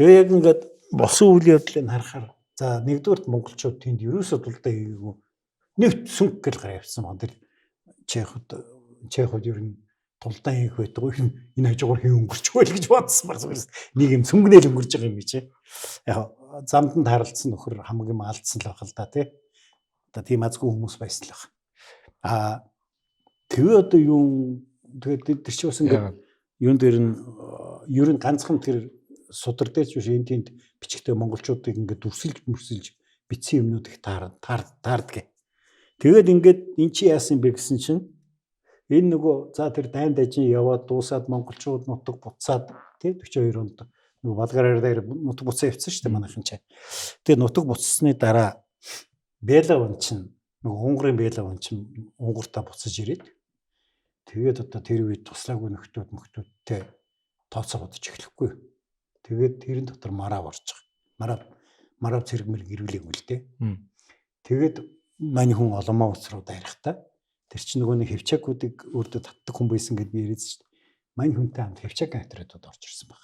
яг ингээд болсон үйл явдлыг харахаар за нэгдүгээрт монголчууд тэнд ерөөсөө дулдаа хийгээгүй нэг сүнг гэл гараа явсан байна. Тэр Чехууд ер нь дулдаа хийх байдаг. Энэ хажуугаар хин өнгөрчихгүй л гэж бодсон баг. Нэг юм сүнгнээл өнгөрж байгаа юм чи. Яг замданд харалцсан нөхөр хамгийн маалдсан л байх л да тий. Одоо тийм азгүй хүмүүс байсан л байна. Тэгээ одоо юу тэгээд тэр чи бас ингээд юун дээр нь ер нь ганцхан тэр судар дээрч биш энэ тэнд бичгтээ монголчуудыг ингээд дүрсэлж бичсэн юмнууд их таардаг. Тэгээд ингээд эн чи яасан бэ гэсэн чинь энэ нөгөө за тэр дайн дажин яваад дуусаад монголчууд нутаг буцаад тий 42 онд нөгөө Болгараар дээр нутаг буцаа явцсан шүү дээ манайхан чи. Тэгээд нутаг буцсны дараа Белаван чинь нөгөө Унгарын Белаван чинь Унгартаа буцаж ирээд тэгээд одоо тэр үед туслаагүй нөхдүүдтэй тооцоо бодож эхлэхгүй. Тэгээд тэрэн дотор марав орж байгаа. Марав цэрэг мэрэг ирүүлээгүй л дээ. Тэгээд маний хүн Оломоо улс руу дайрахтаа тэр чинь нөгөө нэг хевчакуудыг өөртөө татдаг хүн байсан гэдээ би яриадсан шүү дээ. Маний хүнтэй хамт хевчак хайтруудад орж ирсэн баг.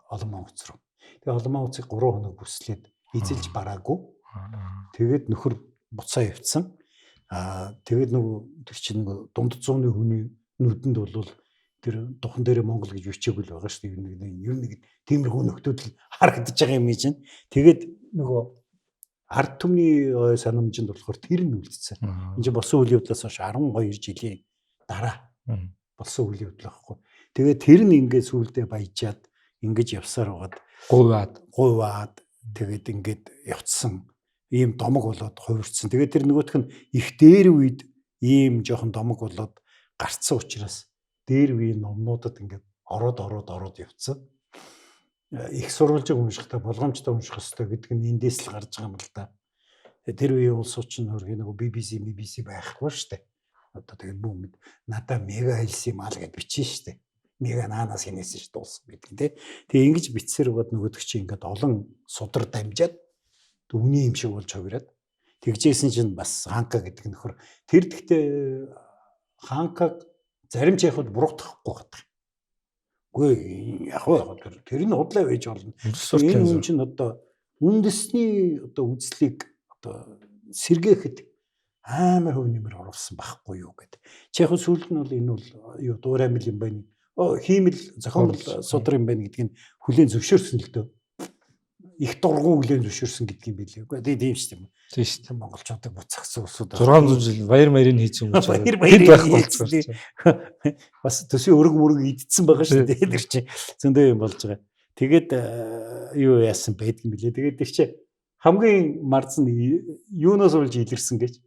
олон Монгоц руу. Тэгээ олон Монгоцыг 3 хоног бүслээд эзэлж бараагүй. Тэгээд нөхөр буцаа явцсан. Тэгээд нөгөө тэр чинь нөгөө дунд зууны хүний нүдэнд бол тэр духан дээр Монгол гэж бичээгүй л байгаа шүү дээ. Ер нь тиймэрхүү нөхдүүд л харагдаж байгаа юм чинь. Тэгээд нөгөө ард түмний санамжинд болохоор тэр нь үлдсэн. Энд чинь болсон үйл явдлаас хойш 12 жилийн дараа болсон үйл явдал байхгүй. Тэгээд тэр нь ингээд сүулдэ баяжаад ингэж явсаар байгаад гуйваад тэгээд ингээд явцсан. Ийм домог болоод хувирцсан. Тэгээд тэр нөгөөх нь их дээр үед ийм жоохон домог болоод гарцсан учраас дээр үеийн номнуудад ингээд ороод явцсан. Их сурвалжийг уншихтаа болгоомжтой унших хэрэгтэй гэдэг нь эндээс л гарч байгаа юм л да. Тэр үеийн улсууд чинь нөгөө BBC байхгүй шүү дээ. Одоо тэгээд бүгд надаа мега хэлсэн юм аа л гэж бичсэн шүү дээ. Мега наанаас хинээсэн шүү дуулсан гэдэг тий. Тэгээ ингэж бичсээр байгаад нөгөөдөг чинь ингээд олон судар дамжаад үний юм шиг болж хувираад тэгжсэн чинь бас Ханка гэдэг нөхөр тэр тэгтээ Ханкаг зарим ч яхад буруутгахгүй байдаг. Үгүй яг тэр нь худлаа байж болно. Энэ юм чинь одоо үндэсний одоо үзлийг одоо сэргээхэд амар хөв нэмэр оруулсан байхгүй юу гэдэг. Чихэн сүүлд нь бол энэ бол юу дуураймал юм байна. Хиймэл зохиомл судар юм байна гэдгийг хүлээн зөвшөөрсөн л дөө. Их дургуун хүлээн зөвшөөрсөн гэдэг юм билээ. Үгүй тийм шүү дээ. Тийм шүү дээ. Монголчуудыг буцагсан усуд 600 жил баяр маярын хийсэн юм чинь. Баяр бас төсөө өрг идсэн байгаа шүү дээ. Тэр чинь зөндөө юм болж байгаа. Тэгээд юу яасан байдаг юм билээ. Тэгээд тэр чинь хамгийн марз нь юунаас болж илэрсэн гэж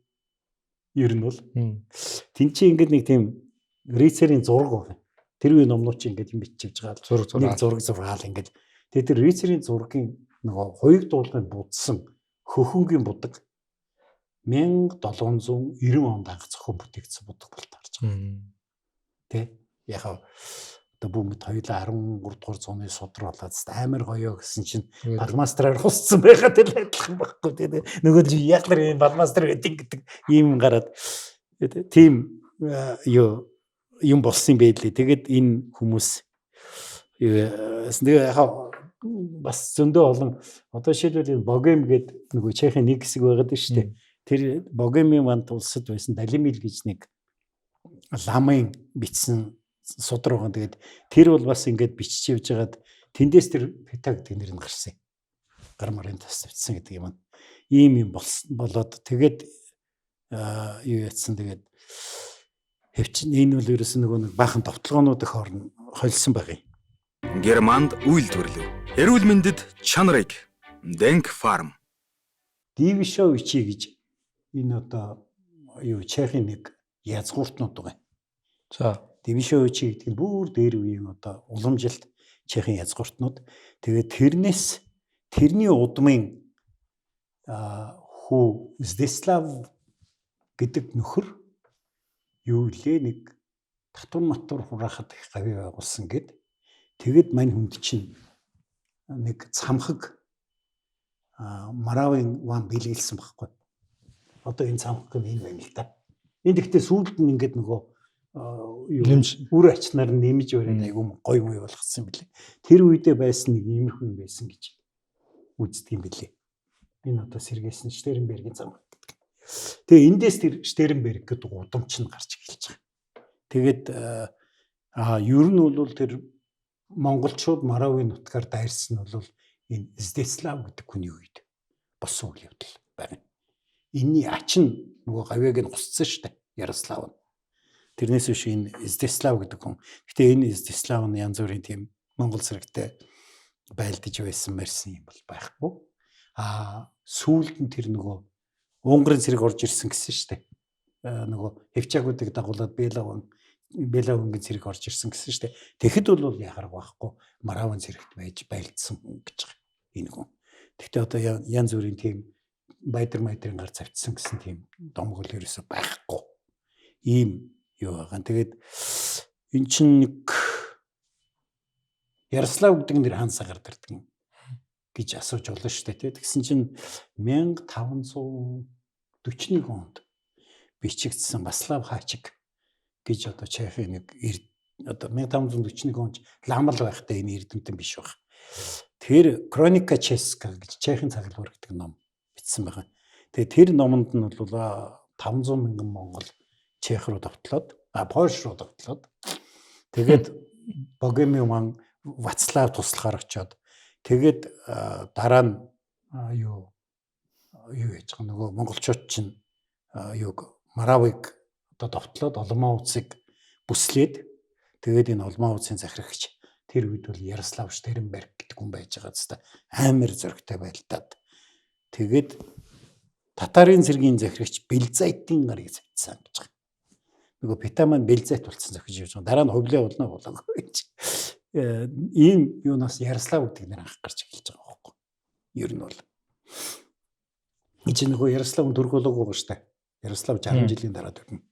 ер нь бол тэн чинь ингээд нэг тийм рицерийн зураг байна. Тэр үе номнууд чинь ингээд юм бичиж байгаа л зураг зургаал ингээд. Тэгээд тэр рицерийн зургийн нөгөө хоёрд дуулгын будсан хөхөнгийн будаг 1790 онд анх зохион бүтээгдсэн будаг бол таарч байгаа. Тэ яг одоо бүгд хоёулаа 13 дугаар зууны судар болоод амар гоёо гэсэн чинь балмастраар хусцсан байгаад л адилхан байхгүй тийм нөгөө яг л энэ балмастр гэдэг ийм гараад тийм юм болсон юм байлээ. Тэгээд энэ хүмүүс яг бас зөндөө олон одоо жишээлбэл энэ Богем гэдэг нөгөө Чехийн нэг хэсэг байгаад байна шүү дээ. Тэр Богемийн вант улсад байсан Далимил гэж нэг ламын бичсэн судар байгаа. Тэгээд тэр бол бас ингээд бичиж явж байгаад тэндээс тэр Пета гэдэг нэр нь гарсан. Гар марын тас бичсэн гэдэг юм. Ийм юм болоод тэгээд юу яатсан тэгээд хэвчин энэ бол ерөөс нөгөө нэг баахан товтлогоонууд их орно холсон байгаа юм. Германд үйлдвэрлэв. Эрүүл мэндэд чанарыг Denk Farm. Дивишовичи гэж энэ одоо юу Чехийн нэг язгууртнууд байгаа. За Дивишовичи гэдэг нь бүр дээр үеийн одоо уламжилт Чехийн язгууртнууд. Тэгээд тэрний удмын хүү Здислав гэдэг нөхөр юу лээ нэг татвар матур хураахад их гавь байгуулсан гэд. Тэгэд мань хүнд чинь нэг цамхаг Маравын ван бэлгэлсэн байхгүй. Одоо энэ цамхаг нь энэ байна л да. Энэ гэхдээ сүүлд нь ингээд нөгөө үр ачнаар нэмж өрөөд айгүй гоё болгосон юм билээ. Тэр үедээ байсан нэг иймэрхүү юм байсан гэж үздэг юм билээ. Энэ одоо сэргээсэн Штернбергийн цамхаг гэдэг. Тэгээ эндээс тэр Штернберг гэдэг удамч нь гарч эхэлж байгаа. Тэгээд ер нь бол тэр монголчууд Маравын нутгаар дайрсан нь бол энэ Здислав гэдэг хүний үед болсон үйл явдал байна. Энийний ач нь нөгөө гавьяг нь гусцсан шүү дээ. Ярослав. Тэрнээс биш энэ Здислав гэдэг хүн. Гэтэ энэ Здислав нь янз бүрийн тийм монгол зэрэгтэй байлдаж байсан мэрсэн юм бол байхгүй. Сүүлд нь тэр нөгөө Унгарын зэрэг орж ирсэн гэсэн шүү дээ. Нөгөө Хевчагуудыг дагуулад Белавангийн зэрэг орж ирсэн гэсэн шүү дээ. Тэгэхэд бол яхараг байхгүй. Маравын зэрэгт байж байлдсан хүн гэж байгаа. Энэ хүн. Гэхдээ одоо янз бүрийн тийм майдрын гар завьдсан гэсэн тийм домгол ерөөсөй байхгүй. Ийм юу байгаа. Тэгээд эн чинь нэг Ярослав гэдэг нэр хаансаа гардаг юм гэж асууж болно шүү дээ. Тэгсэн чинь 1541 онд бичигдсэн Васлав Хачик гэж одоо Чехийн нэг одоо 1541 онд ламал байхдаа энэ эрдэмтэн биш баг. Тэр Хроника Ческа гэж Чехийн цаглбар гэдэг ном бичсэн байгаа. Тэгээ тэр номонд нь бол 500 мянган монгол Чех руу давтлаад, Польш руу давтлаад тэгээд Богемиан Вацлав туслахаар очиод тэгээд дараа нь юу яаж байгаа нөгөө монголчууд чинь Маравиг одоо давтлаад Олмаа улсыг бүслээд тэгээд энэ Олмаа улсын захирагч тэр үед бол Ярослав Штернберг гэдэг хүн байж байгаа зү амар зөрөгтэй байлтаад тэгээд татарын цэргийн захирагч Белзайтын гарыг цэцсэн гэж байгаа. Нөгөө Питаман Белзайт болсон зохиж явж байгаа. Дараа нь хувлаа болно болоо гэж. Ийм юунаас Ярослав гэдэг нэр анх гарч эхэлж байгаа байхгүй. Ер нь бол чи нөгөө Ярослав төрөх болоогүй байгаа штэ. Ярослав 60 жилийн дараа төрнө.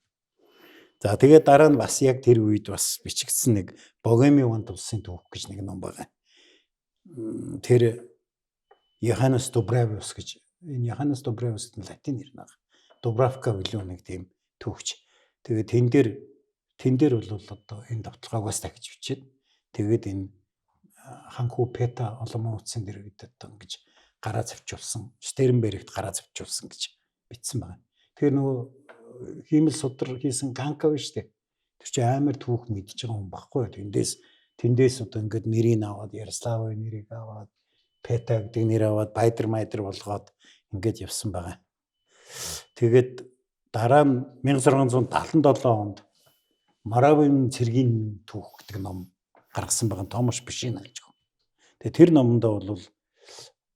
За тэгээд дараа нь бас яг тэр үед бас бичигдсэн нэг Богемиан улсын түүх гэж нэг ном байгаа. Тэр Йоханнес Добравиус гэж энэ Йоханнес Добравиус гэдэг латин нэр нэг. Дубравка билүү нэг тийм түүхч. Тэгээд тэн дээр бол одоо энэ давталгаагаас дахиж бичээд тэгээд энэ ханху Пета Оломон утсын дээр үед одоо ингэж гараа завчулсан, Штернбергт гараа завчулсан гэж бичсэн байна. Тэгэхээр нөгөө хиймэл судар хийсэн Ганка биш үү? Тэр чинь амар түүх мэдж байгаа хүн баггүй. Тэндээс одоо ингээд нэрийг аваад Ярославын нэрийг аваад Пета гэдэг нэр аваад Байдер болгоод ингээд явсан байгаа. Тэгээд дараа нь 1677 онд Маравын цэргийн түүх гэдэг ном гаргасан байгаа Томаш Бишина гэж байна. Тэгээд тэр номондоо бол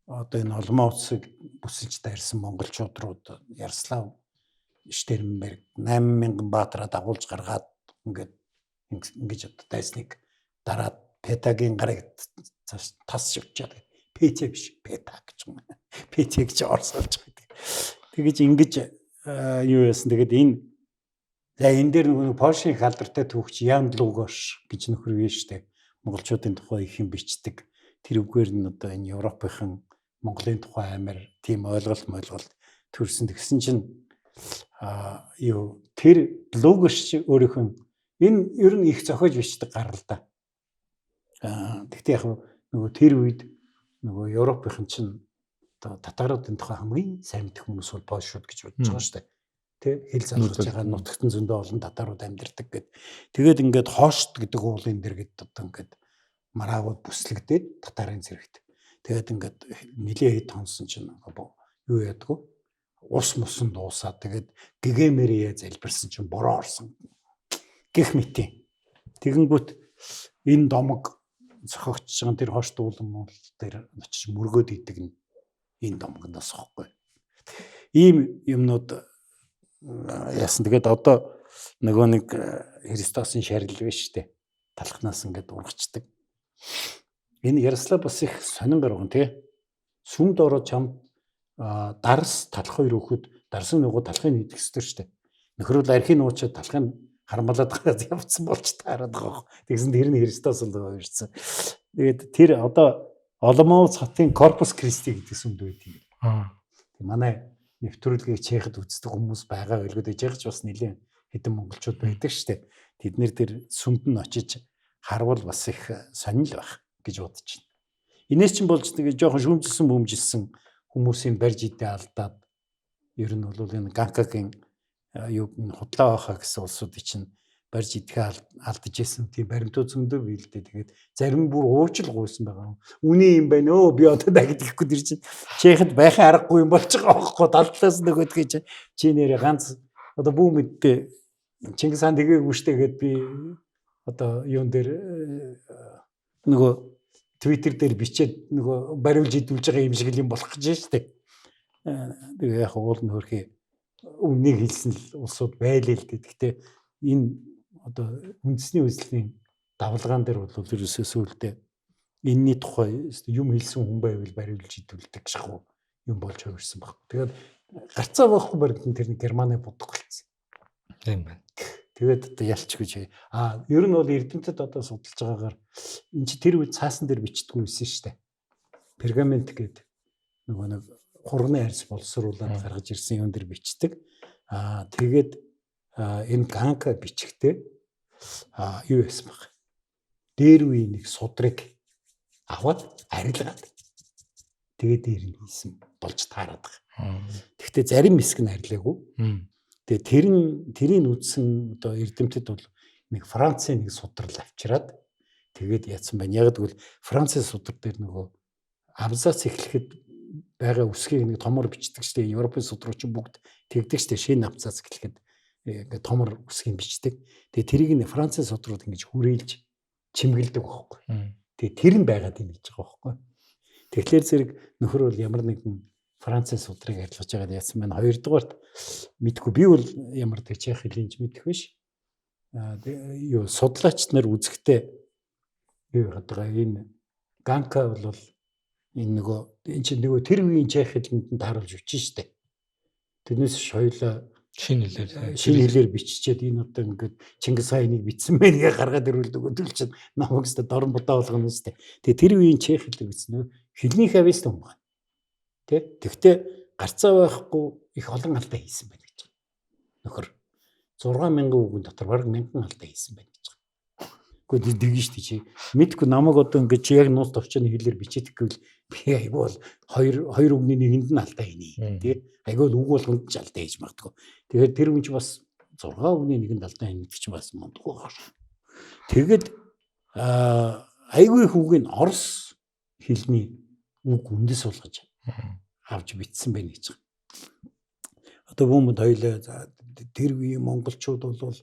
одоо энэ Олмаа улсыг бүсэлж дайрсан монголчууд руу Ярослав Штернберг 8000 баатараа дагуулж гаргаад ингэж одоо дайсныг дараад Петагийн гарыг тас шивчаад Петя биш Пета гэж юм. Петя гэж орсолж байгаа. Тэгэж ингэж юу яасан. Тэгээд энэ дээр нөгөө Польшийн их алдартай түүхч Ян Лугош гэж нөхөр вэ штэ. Монголчуудын тухай их юм бичдэг. Тэр үгээр нь одоо энэ Европынхан Монголын тухай амар тийм ойлголт төрсөн. Тэгсэн чинь тэр Лугош өөрийнх нь энэ ер нь их зохиож бичдэг гарал да. Тэгтээ яг нөгөө тэр үед нөгөө Европынхан чинь одоо татаруудын тухай хамгийн сайн мэдэх хүмүүс бол Польшууд гэж бодож байгаа шүү дээ. Тэ хэл залгаж байгаа нутагтан зөндөө олон татарууд амьдардаг гэд. Тэгээд ингээд Хоошт гэдэг уулын дээр гээд одоо ингээд Маравууд бүслэгдээд татарын зэрэгт. Тэгээд ингээд нилээ хэд хонсон чинь юу яадгүй ус мусан дуусаад тэгээд гэгэмэрээ залбирсан чинь бороо орсон. Гэх мэтийн. Тэгэнгүүт энэ домог зохиогч байгаа тэр Хоошт уулан муу дээр очиж мөргөөд идэг нь энэ домогноос ихгүй. Ийм юмнууд яасан. Тэгээд одоо нөгөө нэг Христосын шарил биш үү? Талхнаас ингээд ургацдаг. Энэ Ярослав бас их сонин гарган тий. Сүмд ороод чам дарс талах хоёр өгөхөд дарсан нөгөө талхыг хийдэг ёстой шүү дээ. Нөхрөл архийг нуучаад талхыг харамлаад гараад явцсан болж таарад байгаа. Тэгсэн тэр нь Христос л ирсэн. Тэгээд тэр одоо Оломоо цатын Корпус Кристи гэдэг сүмд байдаг юм. Манай нэвтрүүлгийг Чехид үздэг хүмүүс байгаа байлгүй дээ. Чехч бас нэлээд хэдэн монголчууд байдаг шүү дээ. Тэд нэр тэр сүмд нь очиж харвал бас их сонирхол байх гэж бодож байна. Инээс чинь болж тэгээ жоохон шүүмжилсэн хүмүүсийн барьж идэ алдаад ер нь бол энэ Ганкагийн юу худлаа байхаа гэсэн улсуудыг чинь барьж идэхээ алдаж исэн тийм баримтууд зөндөө биелдэ. Тэгээд зарим бүр уучил гуйсан байгаа. Үний юм байна өө би одоо дагд ихгүй дэр чинь Чехид байхын аргагүй юм болж байгаа байхгүй талтлаас нөгөөдгөө чи нэрээ ганц одоо бүү мэддээ Чингис хаан тэгээгүй штэ гэд би одоо юун дээр нөгөө Twitter дээр бичээд нөгөө бариулж идүүлж байгаа юм шиг юм болох гэж штэ. Тэгээ яг уул нь хөрхий үннийг хэлсэн л улсууд байлээ л дээ. Гэхдээ энэ одоо үндэсний үзлийн давлгаан дээр бол ерөөсөө сүулдэ энэний тухай юм хэлсэн хүн байвал бариулж идүүлдэг шахуу юм болж хувирсан баг. Тэгээд гарцаа байхгүй баримт тэр Германы будах болсон. Тийм байна. Тэгээд одоо ялч гэж ер нь бол Эрдэмтэд одоо судалж байгаагаар энэ чи тэр үед цаасан дээр бичдэггүй байсан шүү дээ. Пергамент гэдэг нөгөө нэг хурны арьс боловсруулаад гаргаж ирсэн юм дээр бичдэг. Тэгээд энэ Ганка бичгтээ юу яасан баг. Дээр үе нэг судрыг аваад арилгаад тэгээд дээр нь хийсэн болж таарад байгаа. Гэхдээ зарим хэсэг нь арилаагүй. Тэгээд тэрийг үзсэн одоо эрдэмтэд бол нэг Францын нэг судрал авчираад тэгээд яатсан байна. Яг гэвэл Францын судар дээр нөгөө абзац эхлэхэд байгаа үсгийг нэг томор бичдэг штеп. Европын судрууч бүгд тэгдэг штеп. Шинэ абзац эхлэхэд ингээд томор үсгийг бичдэг. Тэгээд тэрийг нэг Францын судрууд ингэж хүрээлж чимгэлдэг байхгүй. Тэгээд тэр нь байгаад юм гэж байгаа байхгүй. Тэгэхээр зэрэг нөхөр бол ямар нэгэн Францын судрыг арилгаж байгаад яасан байна. Хоёрдугаарт мэдгүй би бол ямар тэгчих хэлэнж мэдэх биш. Юу судлаач нар үзэхдээ юу хадгаа энэ Ганка бол энэ нөгөө энэ чинь нөгөө тэр үеийн чех хэлэнд тааруулж бичсэн шүү дээ. Тэрнээс хоёулаа шинэ хэлээр биччихээд энэ одоо ингээд Чингис хааныг бичсэн байх гээ гаргаад ирүүлдэг өдөл чинь намайг өстө дорн будаа болгоно шүү дээ. Тэгээ тэр үеийн чех хэлээр бичсэн хэлний хавьяас юм байна. Тэгтээ гарцаа байхгүй их олон алдаа хийсэн байна гэж байна. Нөхөр 6,000 үгэн дотор бараг 1000 алдаа хийсэн байна гэж байна. Гэхдээ дэгэн шүү дээ чи. Мэдгүй намайг одоо ингээд яг нуус товчны хэлээр бичээдэг гэвэл би айгүй бол хоёр үгний нэгэнд нь алдаа хийнэ. Тэ? Айгүй үг болгонд ч алдаа хийж магадгүй. Тэгэхээр тэр хүн ч бас 6 үгний нэгэнд алдаа хийнэ гэж бас мундгүй байгаа шүү. Тэгэд айгүй их үгийг орос хэлний үг үндэс болгож авч бичсэн байна гэж байна. Одоо хүмүүс хоёлаа тэр үеийн монголчууд бол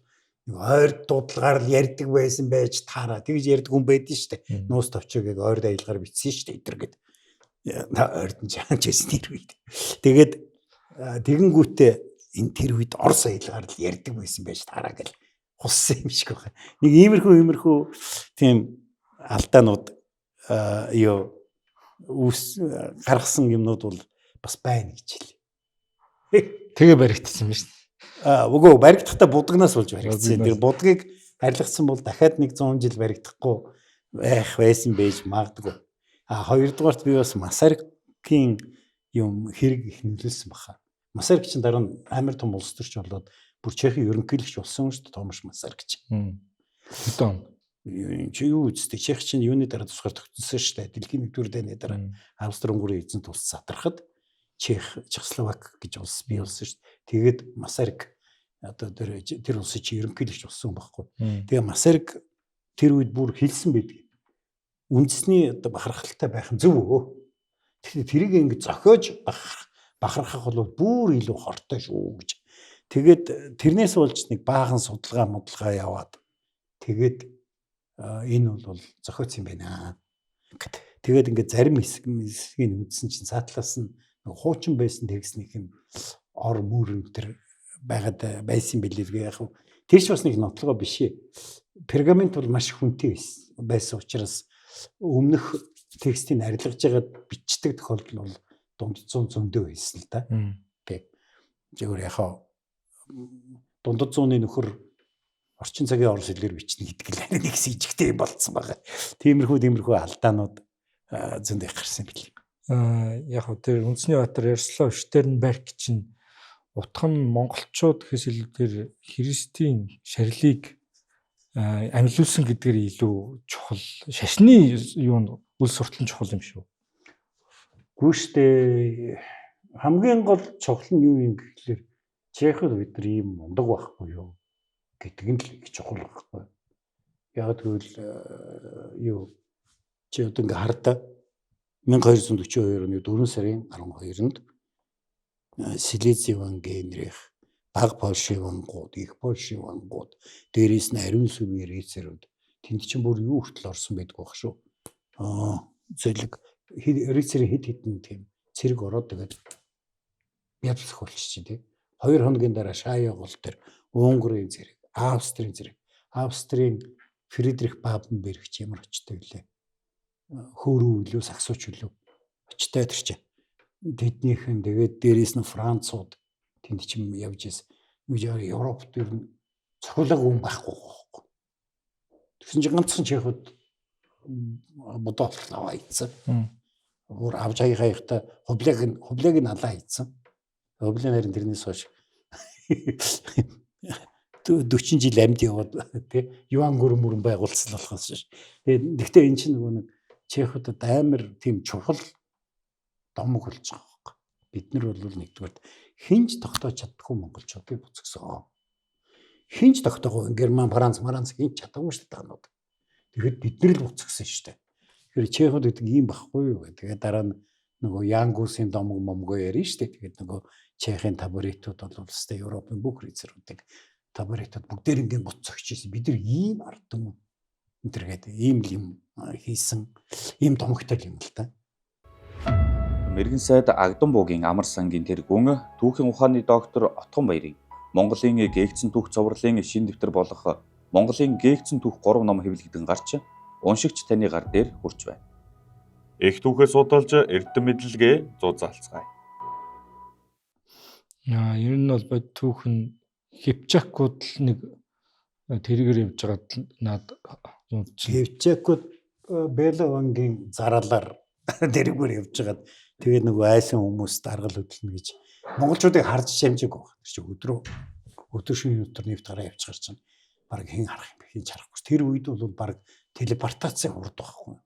ойр дуудлагаар л ярьдаг байсан байж таараа тэгж ярьдаг хүн байдэн штэ. Нуус товчоог ойр даялгаар бичсэн штэ эдэр гэд. Ойрд нь чаанч байсан тэр үед. Тэгээд тэгэнгүүтээ энэ тэр үед орос аялагаар л ярьдаг байсан байж таараа гэл хуссан юм шиг байна. Нэг иймэрхүү тийм алдаанууд юу гаргасан юмнууд бол бас байна гэж хэлээ. Тэгээ баригдсан юм шүү дээ. Үгүй баригдахдаа будагнаас болж баригдсан. Тэр будгийг арилгацсан бол дахиад нэг 100 жил баригдахгүй байх байсан байж магадгүй. Хоёрдугаарт би бас Масарикийн юм хэрэг их нөлөөлсөн баха. Масарик чинь дараа нь амар том улс төрч болоод бүр Чехийн ерөнхийлөгч болсон шүү дээ Томаш Масарик чинь. Хэдэн чи юу үстэй Чех чинь юуны дараа тусгаар тогтсон шүү дээ. Дэлхийн 1-р дайны дараа Австри-Унгарын эзэнт улс задрахад Чехословак гэж улс бий болсон шүү дээ. Тэгээд Масарик одоо тэр улсын чи ерөнхийлөгч болсон байхгүй. Тэгээ Масарик тэр үед бүр хэлсэн байдаг. Үндэсний одоо бахархалтай байх нь зөв өө. Тэгэхээр тэрийг ингэ зохиож бахархах бол бүр илүү хортой шүү гэж. Тэгээд тэрнээс болж нэг баахан судалгаа яваад тэгээд энэ бол зохиоц юм байна. Тэгээд ингээд зарим хэсгийг үзсэн чинь цаатлаас нь хуучин байсан текстнийх нь ор мөр өнтер байгаад байсан билээ яг. Тэр ч бас нэг нотлогоо биш ээ. Пергамент бол маш хүнтэй байсан учраас өмнөх текстийг арилгаж байгаад бичдэг тохиолдол бол дундцун зөндөө байсан л да. Тэг. Зөвхөн яг дундад зууны нөхөр орчин цагийн орос хэлээр бичнэ гэдэг л нэг сэжигтэй болцсон байгаа. Тиймэрхүү алдаанууд зөндөө гарсан билээ. Яг тэр үндэсний баатар Ярослав Штернберг чинь утга нь монголчууд гэхээс илүү тэр христийн шарилыг амилуулсан гэдгээр илүү чухал. Шашны юу үл суртал нь чухал юм шүү. Гүү штэ хамгийн гол чухал нь юу юм гэхлээр Чехд бид нар ийм мундаг байхгүй юу гэдэг нь л их чухал байхгүй. Яг тэгвэл юу чи одоо ингээ хардаа 1242 оны 4 сарын 12-нд Силезиеван генерих баг Польшивангууд, их Польшивангууд дээрээс нь ариун сүмийн рицарууд тэнд чинь бүр юу хүртэл орсон байдг байх шүү. Зэлэг рицарын хидэн тийм цэрэг ороод тэгээд бяцлах болчих тий. 2 хоногийн дараа Шая гол төр Унгарын цэрэг, Австрийн цэрэг, Австрийн Фридрих Бабенберг ч ямар очтой вүлээ. Хөөрөө үлээ саксууч үлээ. Очтой тэр чинь. Тэднийхэн тэгээд дээрээс нь Францууд тэнд чим явж ирсэн. Европт ер нь цохилог хүн байхгүй гоохоо. Тэгсэн чинь ганцхан Чехууд бодооллоо ийцэн. Өөр авж хаяхта хублыг нь алаа ийцэн. Хублын харин тэрнээс хойш 40 жил амьд яваад тий юан гүрэн мөрөн байгуулсан болохоос ш. Тэгээд гэхдээ эн чинь нөгөө нэг Чехуудад амар тийм чухал домог болж байгаа байхгүй. Бид нар бол нэгдүгээр хинж тогтоож чаддаггүй монголчуудыг буцагсан. Хинж тогтоогүй Герман, Франц, хинж чадаагүй шүү дээ таанууд. Тэгэхэд бид нар л буцагсан шүү дээ. Тэгэхээр чехууд гэдэг ийм байхгүй юу гэх. Тэгээд дараа нь нөгөө Янгусын домог момгоо ярина шүү дээ. Тэгээд нөгөө чехын табуретууд бол өстэй Европын бүх рицерүүдийг табуретууд бүгдээр ингээд буцагчижсэн. Бид нар ийм ард түмэн энэ төргээд ийм юм хийсэн ийм домогтой юм л та. Мэргэн сайд Агдам буугийн амар сангийн тэргүүн түүхийн ухааны доктор Отгон Баярын Монголын гээгцэн түүх цовруулын шин дэвтэр болох Монголын гээгцэн түүх 3 ном хэвлэгдэн гарч уншигч таны гар дээр хүрч байна. Их түүхээ судалж эрдэм мэдлэгээ зузаалцгаая. Ер нь бол бод түүх нь Хипчакууд л нэг тэргээр явж байгаад наад юм чинь. Хипчакууд Беловангийн зараалаар тэргээр явж байгаад тэгээд нөгөө айсан хүмүүс даргал хөдлөнө гэж монголчуудыг харж шамжиг байгаа. Тэр чинь өдөр шөнийн өдөр нэвт гараа явж гарч байна. Бараг хэн харах юм бэ? Хин харахгүй. Тэр үед бол бараг телепортаци хурд байхгүй.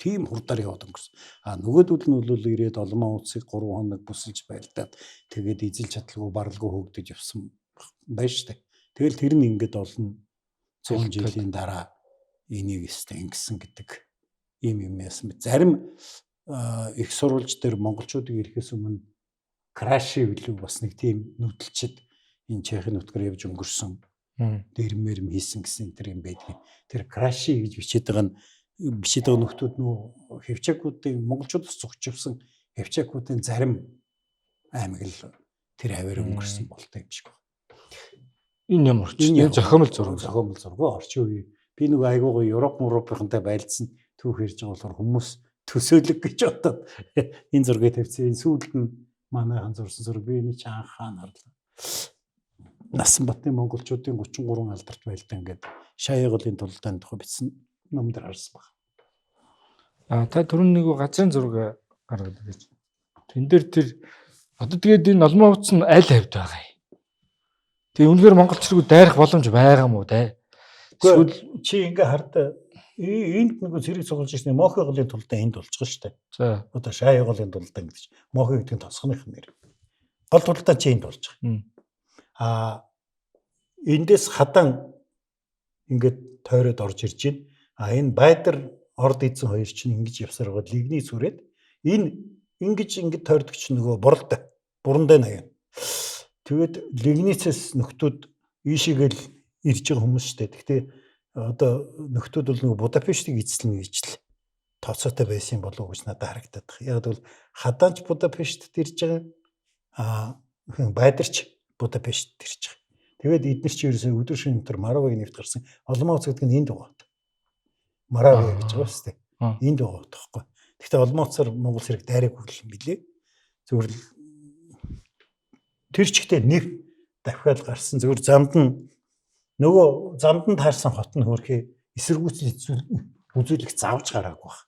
Тийм хурдаар яваад өнгөрсөн. Нөгөөдүүд нь бол ирээд олмоо утсыг 3 хоног бүсэлж байлдаад тэгээд эзэлж чадлагүй баралгүй хөөгдөж явсан байна штэ. Тэгэл тэр нь ингээд олон 100 жилийн дараа энийг өстэй ингэсэн гэдэг юм яасан бэ. Зарим их сурвалж дээр монголчуудыг ирэхээс өмнө краши билүү бас нэг тийм нүдэлчэд энэ чехын нутгаар явж өнгөрсөн. Дэрмэр хийсэн гэсэн тэр юм байдаг. Тэр краши гэж бичээд байгаа нөхдүүд нөө хевчакуудын монголчуудаас зогчвсан хевчакуудын зарим аймаг л тэр хаваар өнгөрсөн болтой юм шиг байна. Энэ ямар ч энэ зохиомл зураг орчин үе. Би нэг айгуугаа Европынхантай байлдсан түүх ярьж байгаа болохоор хүмүүс төсөөлөг гэж бодоод энэ зургийг тавьсан. Энэ сүүлд нь манайхан зурсан зураг би энэ анхаан харлаа. Насанбатны монголчуудын 33 алдарт байлдан ингээд шаягалын тулдааны тухай бичсэн ном дээр харсан баг. Та түрүүн нэг газрын зураг гаргаад ирж. Тэн дээр тэр одоо тэгээд энэ олмоо утас нь аль хавьд байгаа юм. Тэгээ үнэхээр монголчруу дайрах боломж байгаа мó те. Эсвэл чи ингээ хард энд нэг зэрэг цуглаж ирсэн мохи голын тулдаан энд болж байгаа шүү дээ. За. Одоо шаяа голын тулдаан гэдэг чинь мохи гэдэг нь тосгоных нэр. Гол тулдаан чи энд болж байгаа. Эндээс хадан ингээд тойроод орж ирж байна. Энэ Байдар орд эзэн хоёр чинь ингэж явсаар байгаа лигний сүрээд энэ ингэж тойрдог чинь нөгөө бурандаа наяа. Тэгээд лигницээс нөхдүүд ийшээгээл ирж байгаа хүмүүс шүү дээ. Гэхдээ одоо нөхдүүд бол нөгөө Будапештийг эзлэнэ гэж л тооцоотой байсан болов уу гэж надад харагдаад байна. Яг бол хадаанч Будапешт ирж байгаа. Байдарч Будапешт ирж байгаа. Тэгээд эдгээр чи ерөөсөө өдөр шөнө өдөр Маравыг нэвт гарсан. Олмоо уц гэдэг нь энд байгаа. Маравь гэж байгаа шүү дээ. Энд байгаа тоххой. Гэхдээ олмоо уцаар Монгол зэрэг дайраг хөглөн билээ. Зүгээр л тэр чигтээ нэг давхиал гарсан. Зүгээр замд таарсан хот нь хөрхий эсэргүүцэл үзүүлэх завж гараагүй баг.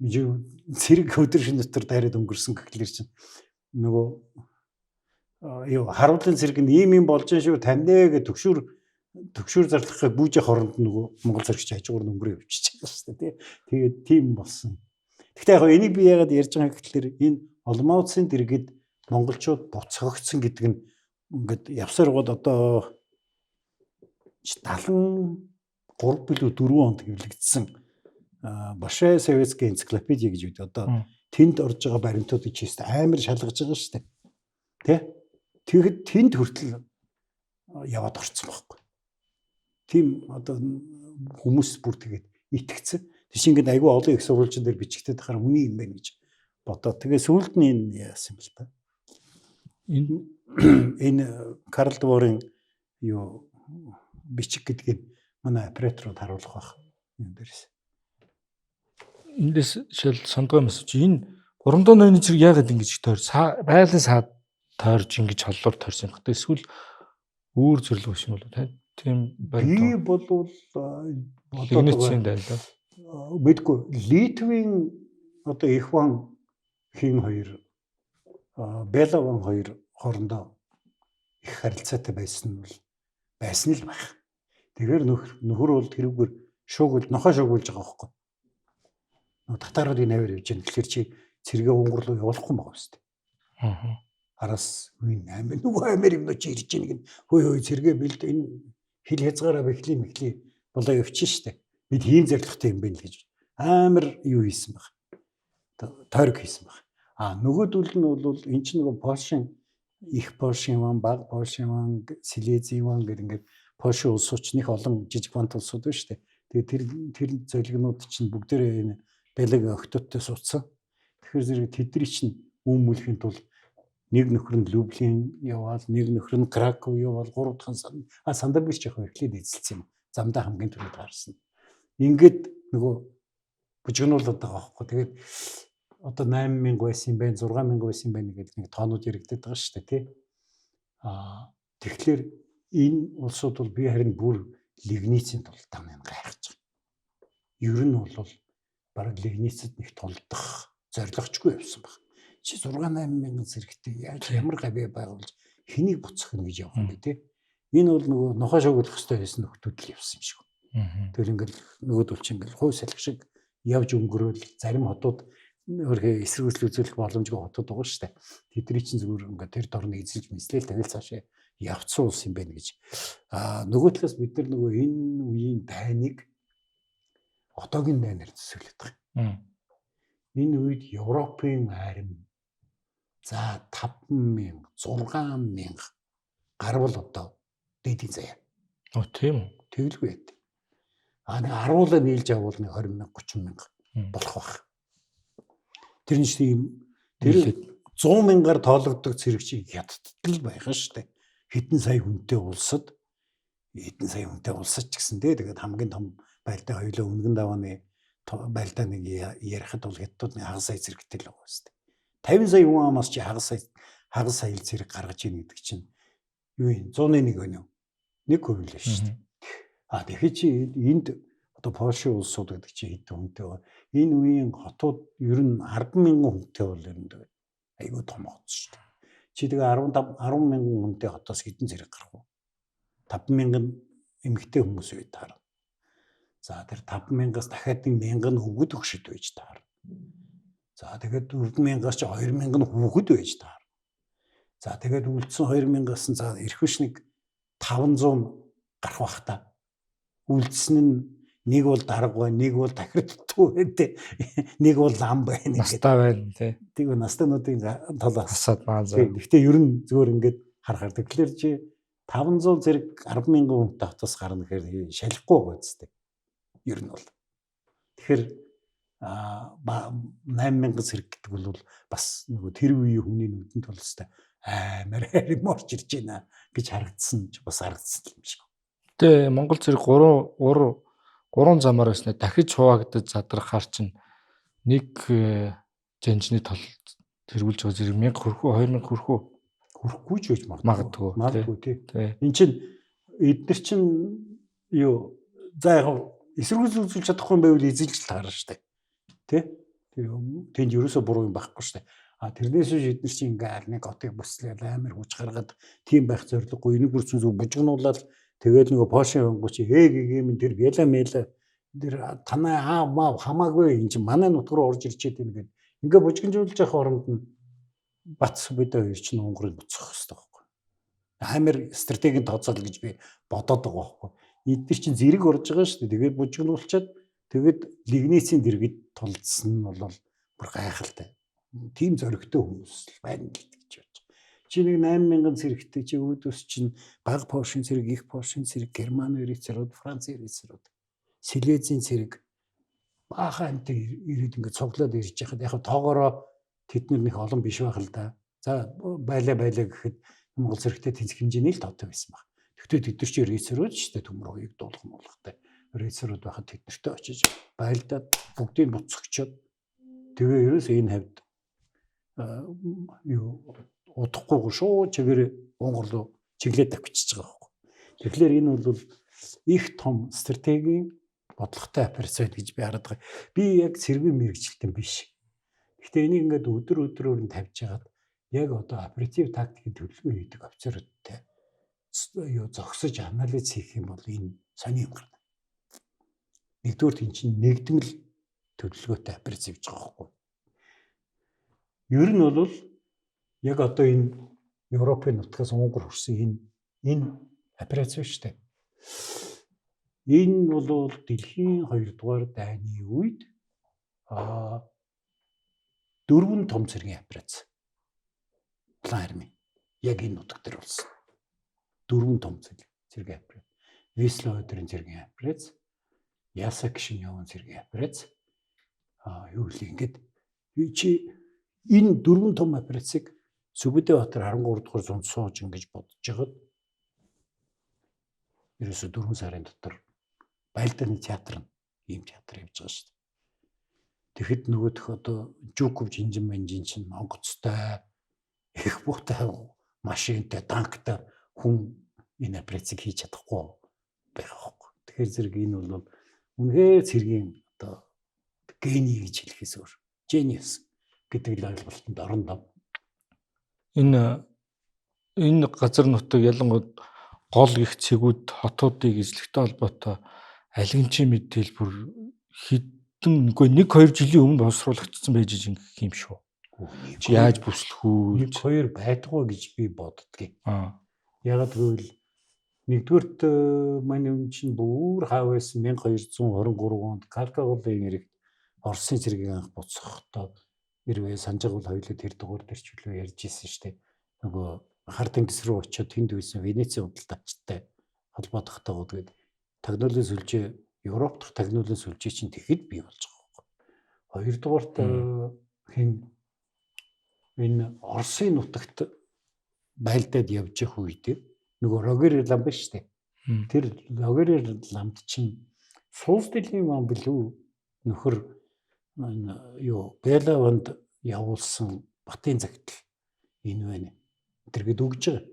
Зэрэг өдөр шөнө дотор дайраад өнгөрсөн гэхлээр чинь нөгөө харуулын зэрэг нь ийм болж шүү таньнэ гэж төгшүүр зарлахыг бүүжих хоронд нөгөө монгол зэрэгч хажуугаар өнгөрөө явчихж байгаа шүү дээ. Тэгээд тийм болсон. Гэхдээ яг энийг би яагаад ярьж байгаа гэхлээр энэ олмоо утсын дэргэд монголчууд буцагцсан гэдэг нь ингээд явсаар гоод одоо 73 билүү 4 онд хэвлэгдсэн Большая советская энциклопедия гэж үү. Одоо тэнд орж байгаа баримтуудыг чийст амар шалгаж байгаа шүү дээ. Тэ? Тэгэхэд тэнд хүртэл яваад орцсон байхгүй. Тийм одоо хүмүүс бүр тэгээд итгэцэн. Тийш ингээд айгүй олон их сурвалжин дээр бичигдээд тахаар үний юм байна гэж бодоод тэгээ сүүлд нь энэ яасан юм л та. Энэ Карл Дворын юу бичиг гэдгийг манай операторууд харуулах байх юм дээрээс. Эндээс шил сондгоо мэсч энэ 3 ноёны зэрэг яагаад ингэж тойр байгалийн саад тойрж ингэж холлоор тойрсон юм бэ? Эсвэл өөр зөвлөг биш юм болов уу? Тийм би болвол Лигницийн дайлаа. Мэдгүй Литвийн одоо Ихван хин хоёр Белован хоёр хоорондоо их харилцаатай байсан л байх. Тэгэхээр нөхөр бол тэрүүгээр шуугуул нохоо шуугуулж байгаа байхгүй. Нөгөө татааруудын наваар явж байгаа. Тэгэхээр чи цэргээ унгар руу явуулахгүй байгаа юм шүү дээ. Аа. Араас үн амир нөгөө амир юм чи ирж ийн гэн хөөе цэргээ бэлд энэ хил хязгаараа бэхли болоо явчих штэ. Бид хийн зоригтой юм байна л гэж амир юу хийсэн баг. Тойрог хийсэн баг. Нөгөөдөл нь бол эн чинь нөгөө Польшийн их Польшийн ван, баг Польшийн ван, Силезийн ван гэдэг ингээд Польшийн улсууч них олон жижиг вант улсууд байна штэ. Тэгээ тэр зөвлөгнүүд чинь бүгдээрээ энэ бэлэг охтоттой суудсан. Тэгэхээр зэрэг тэдний чинь үүмүүлэхийн тулд нэг нөхөр нь Люблин яваал, нэг нөхөр нь Краков яваал, гурав дахь нь Сандарбич яг эхлээд эзэлсэн юм. Замдаа хамгийн түрүүнд гарсан. Ингээд нөгөө бужигнуулаад байгаа байхгүй. Тэгээд одоо 8000 байсан юм байна, 6000 байсан юм байна гэдэг нэг тоонууд яригдаад байгаа шүү дээ, тий. Тэгэхээр энэ улсууд бол би харин бүр лигницийн тул тамын гайхаж байгаа. Ер нь бол бараг лигницэд нэг тулдах зорилгочгүй явсан баг. Чи 6-8000 зэрэгтэй яаж ямар гавь байгуулж хэнийг буцах нь гэж явах юм бэ, тий. Энэ бол нөгөө нохоо шуугуулах хэрэгтэй байсан нөхдүүд л явсан юм шиг. Тэр ингээл нөгөөдөл чинь ингээл хуу салхи шиг явж өнгөрөөл зарим хотууд өөрхөө эсрэгүүцэл үзүүлэх боломжгүй хотууд байгаа шүү дээ. Тэдний чинь зүгээр ингээд тэр дорны эзэлж мэслээл тэгэл цаашаа явцсан улс юм байна гэж. Нөгөө талаас бид нар нөгөө энэ үеийн дайныг одоогийн дайнаар төсөөлөд байгаа. Энэ үед Европын арим за 5000 6000 гарвал одоо дэдийн заяа. Тийм үү. Тэгэлгүй байд. Нэг 10-уулаа нийлж авал нэг 20,000 30,000 болох байх. Тэр нь тийм тэр 100,000-аар тоологддог цэрэг чи хятадд байгаа шүү дээ. Хэдэн сая хүнтэй улсад ч гэсэн тэгээд хамгийн том байлдаа хоёулаа үнгэн давааны байлдаа нэг ярихад бол хятадууд нэг хагас сая цэрэгтэй л байгаа шүү дээ. 50 сая хүн амаас чи хагас сая цэрэг гаргаж ийн гэдэг чинь юу юм 101 байна уу? 1% л шүү дээ. Тэгэхээр чи энд одоо Польшийн улсууд гэдэг чи хэдэн хүнтэй байна. Энэ үеийн хотууд ер нь 10,000 хүнтэй бол ер нь айгүй том хот шүү дээ. Чи тэгээ 10,000 хүнтэй хотоос хэдэн зэрэг гарах вэ? 5,000 эмэгтэй хүмүүс бай таар. За тэр 5,000-аас дахиад 1,000 хөвгөд өгшөд байж таар. За тэгээд 4,000-аас чи 2,000 хүүхэд байж таар. За тэгээд үлдсэн 2,000-аас за ирэх биш нэг 500 гарах бах та. Үлдсэн нь нэг бол дарга байна, нэг бол тахирдтгүй байна, нэг бол лам байна. Настаа байна тий. Тэгээ настаануудын талаас хасаад маазаа. Гэхдээ ер нь зөвөр ингээд харахаар тэгэхээр чи 500 зэрэг 10,000 хүнтэй хотоос гарна гэхээр шалахгүй байгаа зү. Ер нь бол. Тэгэхээр 8,000 зэрэг гэдэг бол бас нөгөө тэр үеийн хүний нүдэнд бол өстой амар харим орж ирж байна гэж харагдсан ч бас харагдсан юм шиг. Тэгээ Монгол зэрэг 3 замаар байснаа дахиж хуваагдаж задрахаар чинь нэг жанжны тол тэргүүлж байгаа зэрэг 1000 хөрхөө 2000 хөрхөө хүрхгүй ч гэж магадгүй тий. Энд чинь эдгээр чинь юу за яг эсэргүүцэл үзүүлж чадахгүй юм байвал эзэлж таарна штэ. Тий? Тэнд ерөөсө буруу юм байхгүй штэ. Тэрнээс биш эдгээр чинь ингээл нэг отыг бүслээл амар хүч гаргаад тийм байх зорилгогүй энийг бүрцэн зүг бужигнуулаад тэгэл нөгөө Польшийн онгоч гэгэм тэр гела мэл тэр танаа хамаагүй энэ чинь манай нутг руу орж ирчээд байна гэдэг. Ингээ бужигнжуулж явах оронд нь Бац бид хоёр чинь Унгарыг буцах хэрэгтэй байхгүй. Амар стратегийн тооцоол гэж би бодоод байгаа байхгүй. Эдгээр чинь зэрэг орж байгаа шүү дээ. Тэгээд бужигнуулчаад тэгээд лигницийн дэргэд тулдсан нь бол бүр гайхалтай. Тим зөрөгтэй хүмүүс л байна гэж бодож. Чи нэг 8,000 цэрэгтэй чи өөдөөс чинь баг Польшийн цэрэг, их Польшийн цэрэг, Германы рицарууд, Францын рицарууд, Силезийн цэрэг баахан амт ирээд ингээд цуглаад ирж яхад яг тоогоороо тэд нэг олон биш байх л да. За байлаа гэхэд Монгол цэрэгтэй тэнцэх хэмжээний л тоотой байсан баг. Тэгвэл тэд нар чи рицарууд шүү дээ төмөр хоёрыг дуулах муулахтай. Рицарууд байхад тэд нартай очиж байлдаад бүгдийг буцагчаад тэгээ ерөөс энэ хавьд юу удахгүй шүү чигээр Монгол руу чиглээд авчиж байгаа байхгүй. Тэгэхээр энэ бол их том стратегийн бодлоготой операц гэж би хараад байгаа. Би яг цэргийн мэрэгчлэлтэн биш. Гэхдээ энийг ингээд өдрөөр нь тавьж хагаад яг одоо оператив тактикийн төлөвлөгөө хийдэг офицеруудтай юу зогсож анализ хийх юм бол энэ сони юм гарна. Нэгдүгээр энэ чинь нэгдмэл төлөвлөгөөтэй аппарац явж байгаа байхгүй. Ер нь бол яг одоо энэ Европын нутгаас Унгар хүрсэн энэ аппарац биш үү? Энэ бол дэлхийн 2 дугаар дайны үед 4 том цэргийн аппарац. План арми. Яг энэ нутаг дээр болсон. 4 том цэргийн аппарац. Висло өдрийн цэргийн аппарац, Ясак Шиньовын цэргийн аппарац. Юу л ингэдэг. Чи энэ 4 том аппарацыг Сүбэдэбаатар 13 дугаар зуунд сууж ингэж бодож байгаад ерөөсө 4 сарын дотор Байлдааны театр ийм театр явж байгаа шүү дээ. Тэгэхэд нөгөөх одоо Жуков Жинжин Манжин чинь онгоцтой их буутай машинтай танктай хүн энэ аппарацыг хийж чадахгүй байх. Тэгэхээр зэрэг энэ бол үнэхээр цэргийн одоо гений гэж хэлэхээс өөр genius гэдэг л ойлголтод орондоо. Энэ газар нутаг ялангуяа гол их цэгүүд хотуудыг эзлэхтэй холбоотой алинчийн мэдээлэл бүр хэдэн 1-2 жилийн өмнө боловсруулагдсан байж ингэх юм шүү. Чи яаж бүслэх үү? 1-2 байдгүй гэж би боддгийг. Ягаад гэвэл нэгдүгürt манай хүн чинь бүр хаа байсан 1223 онд Калкаголын ирэх Оросын цэргийн анх буцахдаа хэрвээ санаж байгавал хоёулаа тэр дугаар дээр ч үлээ ярьж ирсэн шүү дээ. Нөгөө хар тэнгис рүү очиод тэнд байсан Венецийн худалдаачтай холбоодохтой гэдэг тагнуулын сүлжээ Европ дахь тагнуулын сүлжээ чинь тэгэхэд бий болж байгаа байхгүй. Хоёрдугаарт энэ Оросын нутагт байлдаад явж явах үед нөгөө Рогер лам ба шүү дээ. Тэр Рогер ламд чинь Суулс дэлхийн ман билүү нөхөр юу Белаванд явуулсан батын загтал энэ байна. Тэргээд өгж байгаа.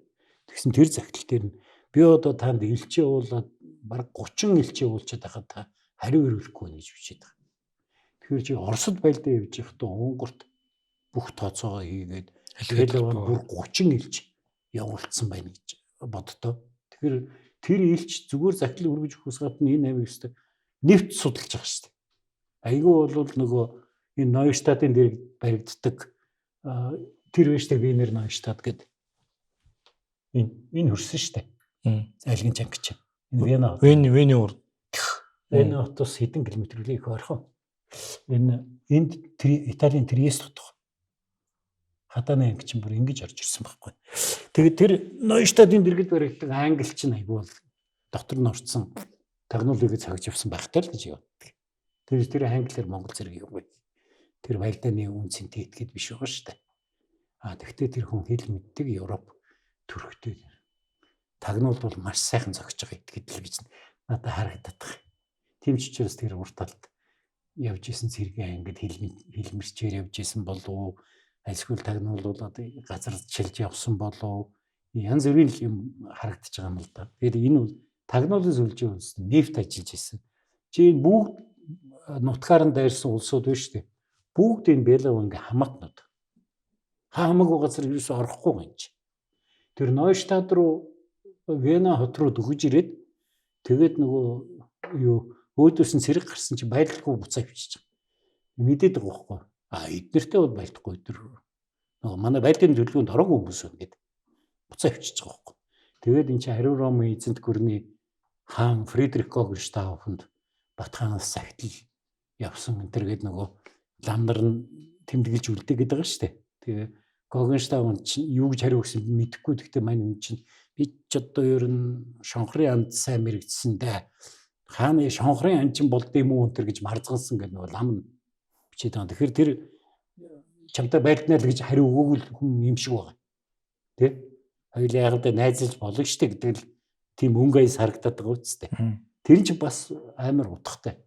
Тэгсэн тэр загтал дээр нь би одоо танд элчээ уулаад бараг 30 элчээ уулчаад байхад та хариу өрөхгүй гэж бичээд байгаа. Тэгэхээр чи Оросд байлдаа явж байхдаа Унгарт бүх тооцоогоо хийгээд Белаванд бүр 30 элч явуулсан байна гэж боддоо. Тэгэхээр тэр элч зүгээр загтал өргөж өгөхөөс гадна энэ авиг өстө нефт судалж байгаа шүү дээ. Айгүй бол нөгөө энэ Нойштадын дээр баригддаг тэр вэштэй Венер Нойштад гэдэг энэ хөрсөн шүү дээ. Айлгын чангич. Энэ Вене урд. Энэ хотоос хэдэн километр үлээ их ойрхон. Энд Италийн Триест хотох. Хатаны анги чинь бүр ингэж орж ирсэн байхгүй. Тэгээд тэр Нойштадын дэргэд баригддаг англи чинь айгүй бол дотор нь орцсон тагнуулыг цагж явсан байхтай л гэж явдаг. Тэр англиар Монгол зэрэг юм байна. Тэр байлдааны үн цэнтэй итгэд биш байгаа шүү дээ. Тэгвэл тэр хүн хэл мэддэг Европ төрхтэй. Тагнуулд бол маш сайхан зогсож байгаа итгэд л гэж надад харагдаад байна. Тийм ч учраас тэр урт талд явж исэн цэргийн ангид хэлмэрчээр явж исэн болов уу? Альсгүй тагнуулуулаад газар чилж явсан болов уу? Янз бүрийн юм харагдаж байгаа юм л да. Тэгэхээр энэ бол тагнуулын сүлжээ үлдсэн нефт ажиллаж исэн. Чи бүгд нутгаар нь дайрсан улсууд биш үү? Бүгд энэ Белавангийн хамаатнууд. Хамаагүй газар юус орохгүй юм чи. Тэр Нойштад руу Вена хот руу дөгөж ирээд тэгээд нөгөө юу өөдөөс нь цэрэг гарсан чи байлдахгүй буцаа авчиж байгаа. Мэдээд байгаа байхгүй. Эднэртэй бол байлдахгүй өдөр. Нөгөө манай байлдааны төлөвлөгөөнд ороогүй хүмүүс байна гэдэг. Буцаа авчиж байгаа байхгүй. Тэгээд эн чи Хариу Ромын эзэнт гүрний хаан Фридрих Гогенштауфанд Батханаас захидал явсан энэ төргээд нөгөө ламнар нь тэмдэглэж үлдээ гэдэг байгаа шүү дээ. Тэгээ Гогенштауф чинь юу гэж хариу өгсөн мэдэхгүй. Гэхдээ манай хүн чинь би ч одоо ер нь шонхрын анд сайн мэрэгдсэн дээ. Хааны шонхрын анд чинь болд юм уу өнтер гэж марзгансан гэдэг нөгөө лам нь бичээд байгаа. Тэгэхээр тэр чамтай байлднаа л гэж хариу өгөөгүй хүн юм шиг байгаа. Тэ? Хоёулаа яг л найзалж болно штэ гэдэг л тийм өнгө аяс харагдаад байгаа үстэй. Тэр чинь бас амар утгатай.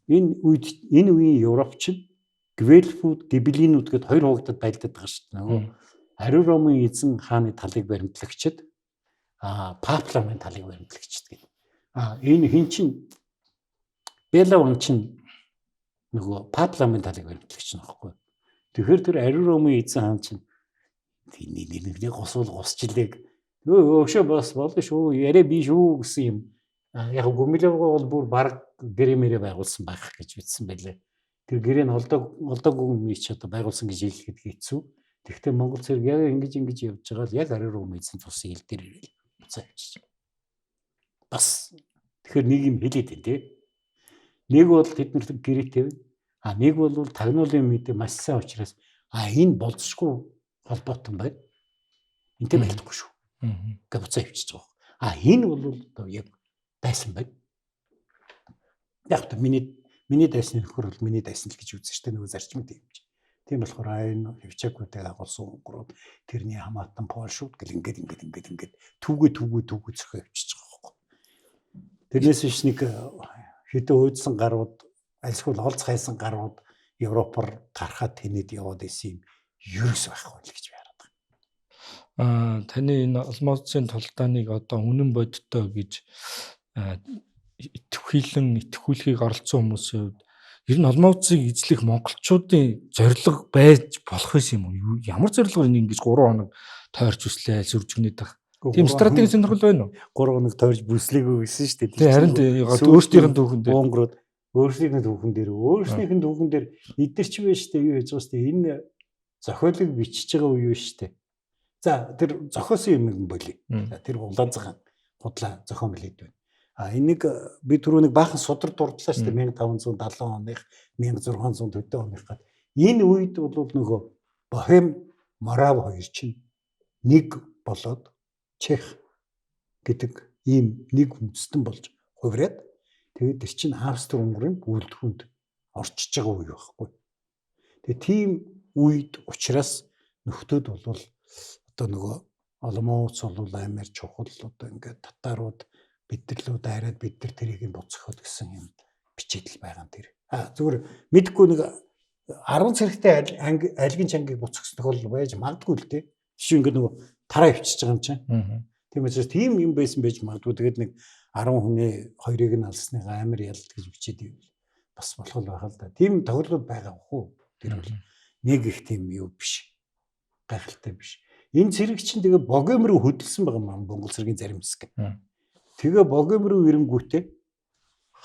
Энэ үеийн Европчид Гвельфүүд, Гибелинүүд гэдээ хоёр хуваагдад байлдаад байгаа шүү дээ. Нөгөө Хариу Ромын эзэн хааны талыг баримтлагчид Пап ламын талыг баримтлагчид гэдэг. Энэ хин чин Белаван чин нөгөө Пап ламын талыг баримтлагч нөхгүй. Тэгэхээр тэр Хариу Ромын эзэн хаан чин нэг госвол госчлэг өшөө бас болно шүү. Яриа би шүү гэсэн юм. Яг Гумилов бол бүр баг гэрэмэрэ байгуулсан байх гэж бичсэн байлээ. Тэр гэрээ нь олдоогүй мич одоо байгуулсан гэж хэлэхэд хэцүү. Тэгэхдээ Монгол цэрэг яг ингэж явж байгаа л яг арай руу мэдсэн тус ил дээр ирэл буцаа авчиж. Бас тэгэхээр нэг юм хэлээд байна тий. Нэг бол тэднэрт гэрээтэй байна. А нэг бол тагнуулын мэдээ маш сайн учраас энэ болцсохгүй холбоотон байна. Энтэй байлдахгүй шүү. Гэ буцаа авчиж байгаа. Энэ бол одоо яг дайсан байна. Яг та миний дайсны нөхөр бол миний дайсан л гэж үзсэн шүү дээ нөгөө зарчмын юм чи. Тийм болохоор энэ хөвчээгүүдэд агуулсан гурав тэрний хамаатан Польшууд гэл ингээд түүгээ зөхөө авчиж байгаа байхгүй. Тэрнээс биш нэг хэдэн өөдсөн гарууд альсгүй олц хайсан гарууд Европоор гарахад тэнэд яваад исэн юм ерөөс байхгүй л гэж яриад байгаа. Таны энэ алмазын тулдааныг одоо үнэн бодиттой гэж итгүүлгийг оролцсон хүмүүсийн хувьд ер нь алмазыг эзлэх монголчуудын зорилго байж болох юм уу? Ямар зорилгоор ингэ 3 хоног тойрч үслээ сүржгнээд байх. Тийм стратеги сонирхол байна уу? 3 хоног тойрч бүслээгөө гэсэн шүү дээ. Тийм харин өөрсдийнх нь түүхэн дээр өнгөрөөд өөрсдийнх нь түүхэн дээр эдгэр ч вэ штэ юу хийж байгаа штэ энэ зохиолыг бичиж байгаа үе юу штэ. За тэр зохиосон юм болий. За тэр улаанцхан худлаа зохион билээд байна. Энийг би түрүү нэг баахан судар дурдлаа шүү дээ 1570 оных 1600 төдөө оных гад энэ үед бол нөгөө Бохем Морав хоёр чинь нэг болоод Чех гэдэг ийм нэг үндэстэн болж хувираад тэгээд тэр чинь Австри-Унгарын бүлдгүнд орчиж байгаа үе байхгүй. Тэгээд тийм үед учраас нөхдүүд бол одоо нөгөө Оломоуц бол амар чухал одоо ингээд татарууд бидэрлүү дайраад бид нар тэрийг буцаход гэсэн юм бичээд л байгаа тэр. Зүгээр мэдгүй нэг 10 цэрэгтэй альгийн чангийг буцахс тохиол байж магадгүй л дээ. Жишээ ингээд нөгөө тараа өвчиж байгаа юм чинь. Тийм учраас тийм юм байсан байж магадгүй. Тэгээд нэг 10 хүний хоёрыг нь алсных амар ялт гэж бичээд ивэл бас болох л байгаа л да. Тийм тохиолдол байгаа хөө. Тэр бол нэг их тийм юу биш. Гайхалтай биш. Энэ цэрэг чинь тэгээ Богем руу хөдөлсөн байгаа юм Монгол цэргийн зарим хэсэг. Тэгээ Богем руу ирэнгүүтээ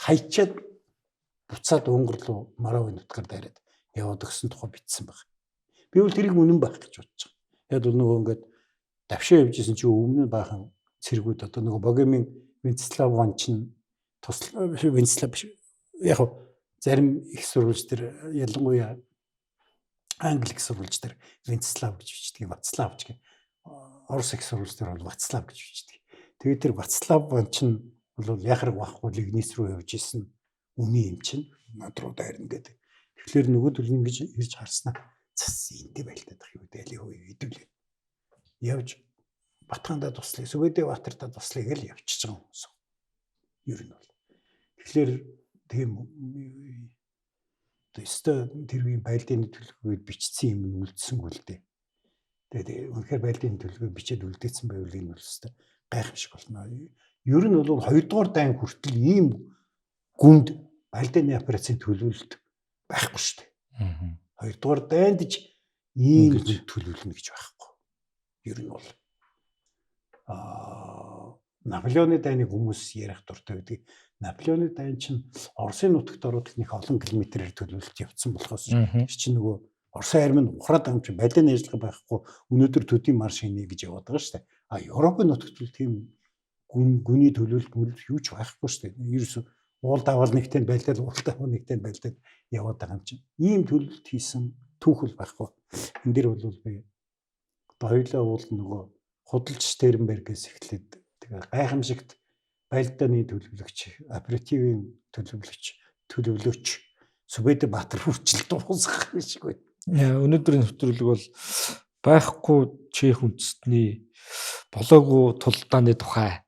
хайчаад буцаад Унгар руу Моравын нутгаар дайраад яваад өгсөн тухай бичсэн байна. Би бол тэрийг үнэн байх гэж бодож байгаа. Яг бол нөгөө ингээд давшаа явжсэн чи өмнө баахан цэргүүд одоо нөгөө Богемын Венцслав ванчин Венцслав яг зарим их сурвалж төр ялангуяа англи их сурвалж төр Венцслав гэж бичдэг, Вацлав гэж. Орос их сурвалж төр бол Вацлав гэж бичдэг. Тэгээд тэр Вацлав ванчин бол яхаг байхгүй Лигниц руу явж исэн үний юм чинь над руу дайрна гэдэг. Тэгэхээр нөгөөдөл ингэж ирж харснаа цас энтэй байлдаад байх юу дайли хөө идэвлээ. Явж Батхандаа туслая, Сүбэдэ Баатартаа туслая гэж явчихж байгаа хүмүүс. Ер нь бол. Тэгэхээр тийм өстө тэр үеийн байлдааны төлөвлөгөөд бичсэн юм нь үлдсэнгүй л дээ. Тэгээд үнэхээр байлдааны төлөвлөгөө бичээд үлдээсэн байвал энэ бол өстө гайхамшиг болно. Ер нь бол 2 дугаар дайн хүртэл ийм гүнд байлдааны операцийн төлөвлөлт байхгүй шүү дээ. 2 дугаар дайнд ч ийм төлөвлөнө гэж байхгүй. Ер нь бол Наполеоны дайны хүмүүс ярих дуртай гэдэг. Наполеоны дайн чинь Оросын нутагт ороод их олон километрээр төлөвлөлт явцсан болохоос чинь нөгөө Оросын армийн ухраад байгаа юм чинь байлдааны ажиллагаа байхгүй өнөөдөр төдий марш хийнэ гэж яваад байгаа шүү дээ. Европын нутагт бол тийм гүний төлөвлөлт юу ч байхгүй шүү дээ. Ерөөсөө уул давал нэгтэй байлдаад уул давал нэгтэй байлдаад яваад байгаа юм чинь. Ийм төлөвлөлт хийсэн түүхэл байхгүй. Энд дэр бол би хоёулаа уул нөгөө худалч Стернбергээс эхлээд тэгээ гайхамшигт байлдааны төлөвлөгч, оперативын төлөвлөгч Сүбэдэ Баатар хүртэл дуусгах шиг байна. Өнөөдрийн нэвтрүүлэг бол байхгүй Чех үндэстний болоогүй тулдааны тухай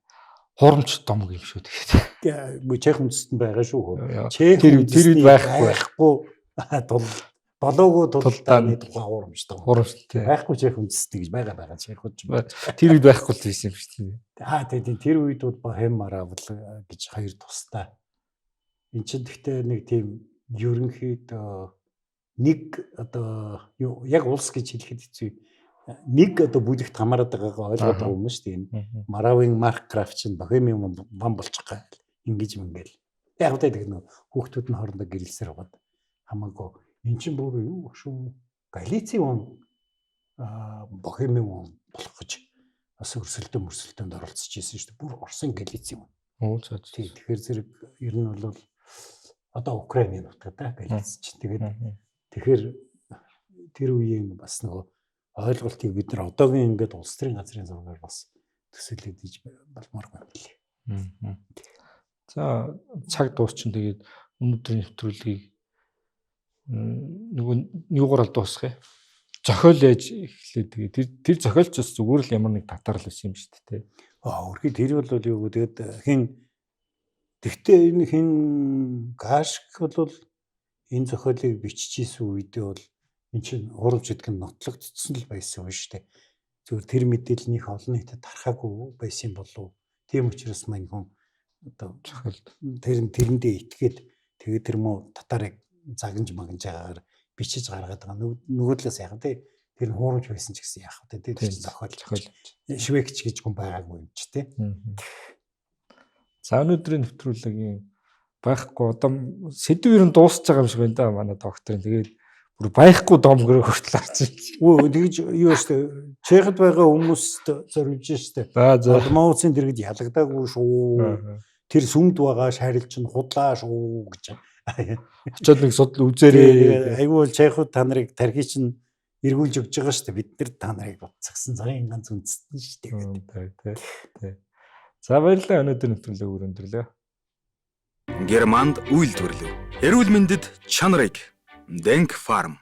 хурамч домог юм шүү тэгээд. Чех үндэстэн байгаа шүү. Тэр үед байхгүй болоогүй тулдааны тухай хурамч домог. Хурамчтай. Байхгүй Чех үндэстэн гэж байгаа Чехууд ч байна. Тэр үед байхгүй л байсан юм шүү дээ. Тийм тэр үед бол Бохем Морав гэж хоёр тустай. Энд чинь гэхдээ нэг тийм ерөнхийдөө нэг одоо яг улс гэж хэлэхэд хэцүү. Нэг одоо бүлэгт хамаарат байгаагаа ойлгоод байгаа юм шүү дээ. Моравын Марк Крафт чинь Бохемийн ван болчих гал. Ингэж мэнгээл. Яг л гэдэг нь хүүхдүүд нь хоорондоо гэрэлсээр байгаад хамаагүй эн чинь бүр юу шүү Галицийн он Бохемийн он болох гэж бас өрсөлдөөнд оролцож ирсэн шүү дээ. Бүр Оросын Галицийн он. Тэгэхээр зэрэг ер нь бол одоо Украинийн нутаг да Галиц чинь. Тэгэхээр тэр үеийн бас нөгөө ойлголтыг бид нар одоогийн ингээд улс төрийн газрын зургаар бас төсөөлөд иж болмоор байна лээ. За цаг дуусчин тэгээд өнөөдрийн нэвтрүүлгийг нөгөө юугаар л дуусгая. Зохиол яаж эхлэв тэгээд тэр зохиолч бас зүгээр л ямар нэг татварл байсан юм шүү дээ. Өөрхий тэр бол юу тэгээд тэгтээ энэ хин Гашк бол энэ зохиолыг биччихсэн үедээ бол энэ чинь уурж идэх нь нотлогдсон л байсан юм шүү дээ. Зүгээр тэр мэдээллийг олон нийтэд тархаагүй байсан болов. Тийм учраас мань хүн одоо тэрэндээ итгээд тэгээд тэр муу татарыг загнаж байгаагаар бичиж гаргаад байгаа. Нөгөө талаас яах вэ? Тэр нь хуурж байсан ч гэсэн яах вэ? Тэр зохиол швекч гэж хүн байгаагүй юм чи тээ. За өнөөдрийн нэвтрүүлгийн байхгүй одоо сэдв ер нь дуусч байгаа юм шиг байна да манай докторын. Тэгээд бүр байхгүй домгөрөө хүртэл харж байна. Тэгж юу штэ Чехд байгаа хүмүүст зориулж штэ. Алмауцын дэргэд ялагдаагүй шүү. Тэр сүмд байгаа шарил чинь худлаа шүү гэж. Очоод нэг судал үзээрээ. Айгүй бол Чехууд та нарыг тархи чинь эргүүлж өгч байгаа штэ. Бид нар та нарыг буцагсан цагаан ганц үндэстэн штэ. За баярлалаа өнөөдөр нэвтрүүлэг өргөндөрлөө. Германд үйлдвэрлэв. Эрүүл мэндэд чанарыг Denk Farm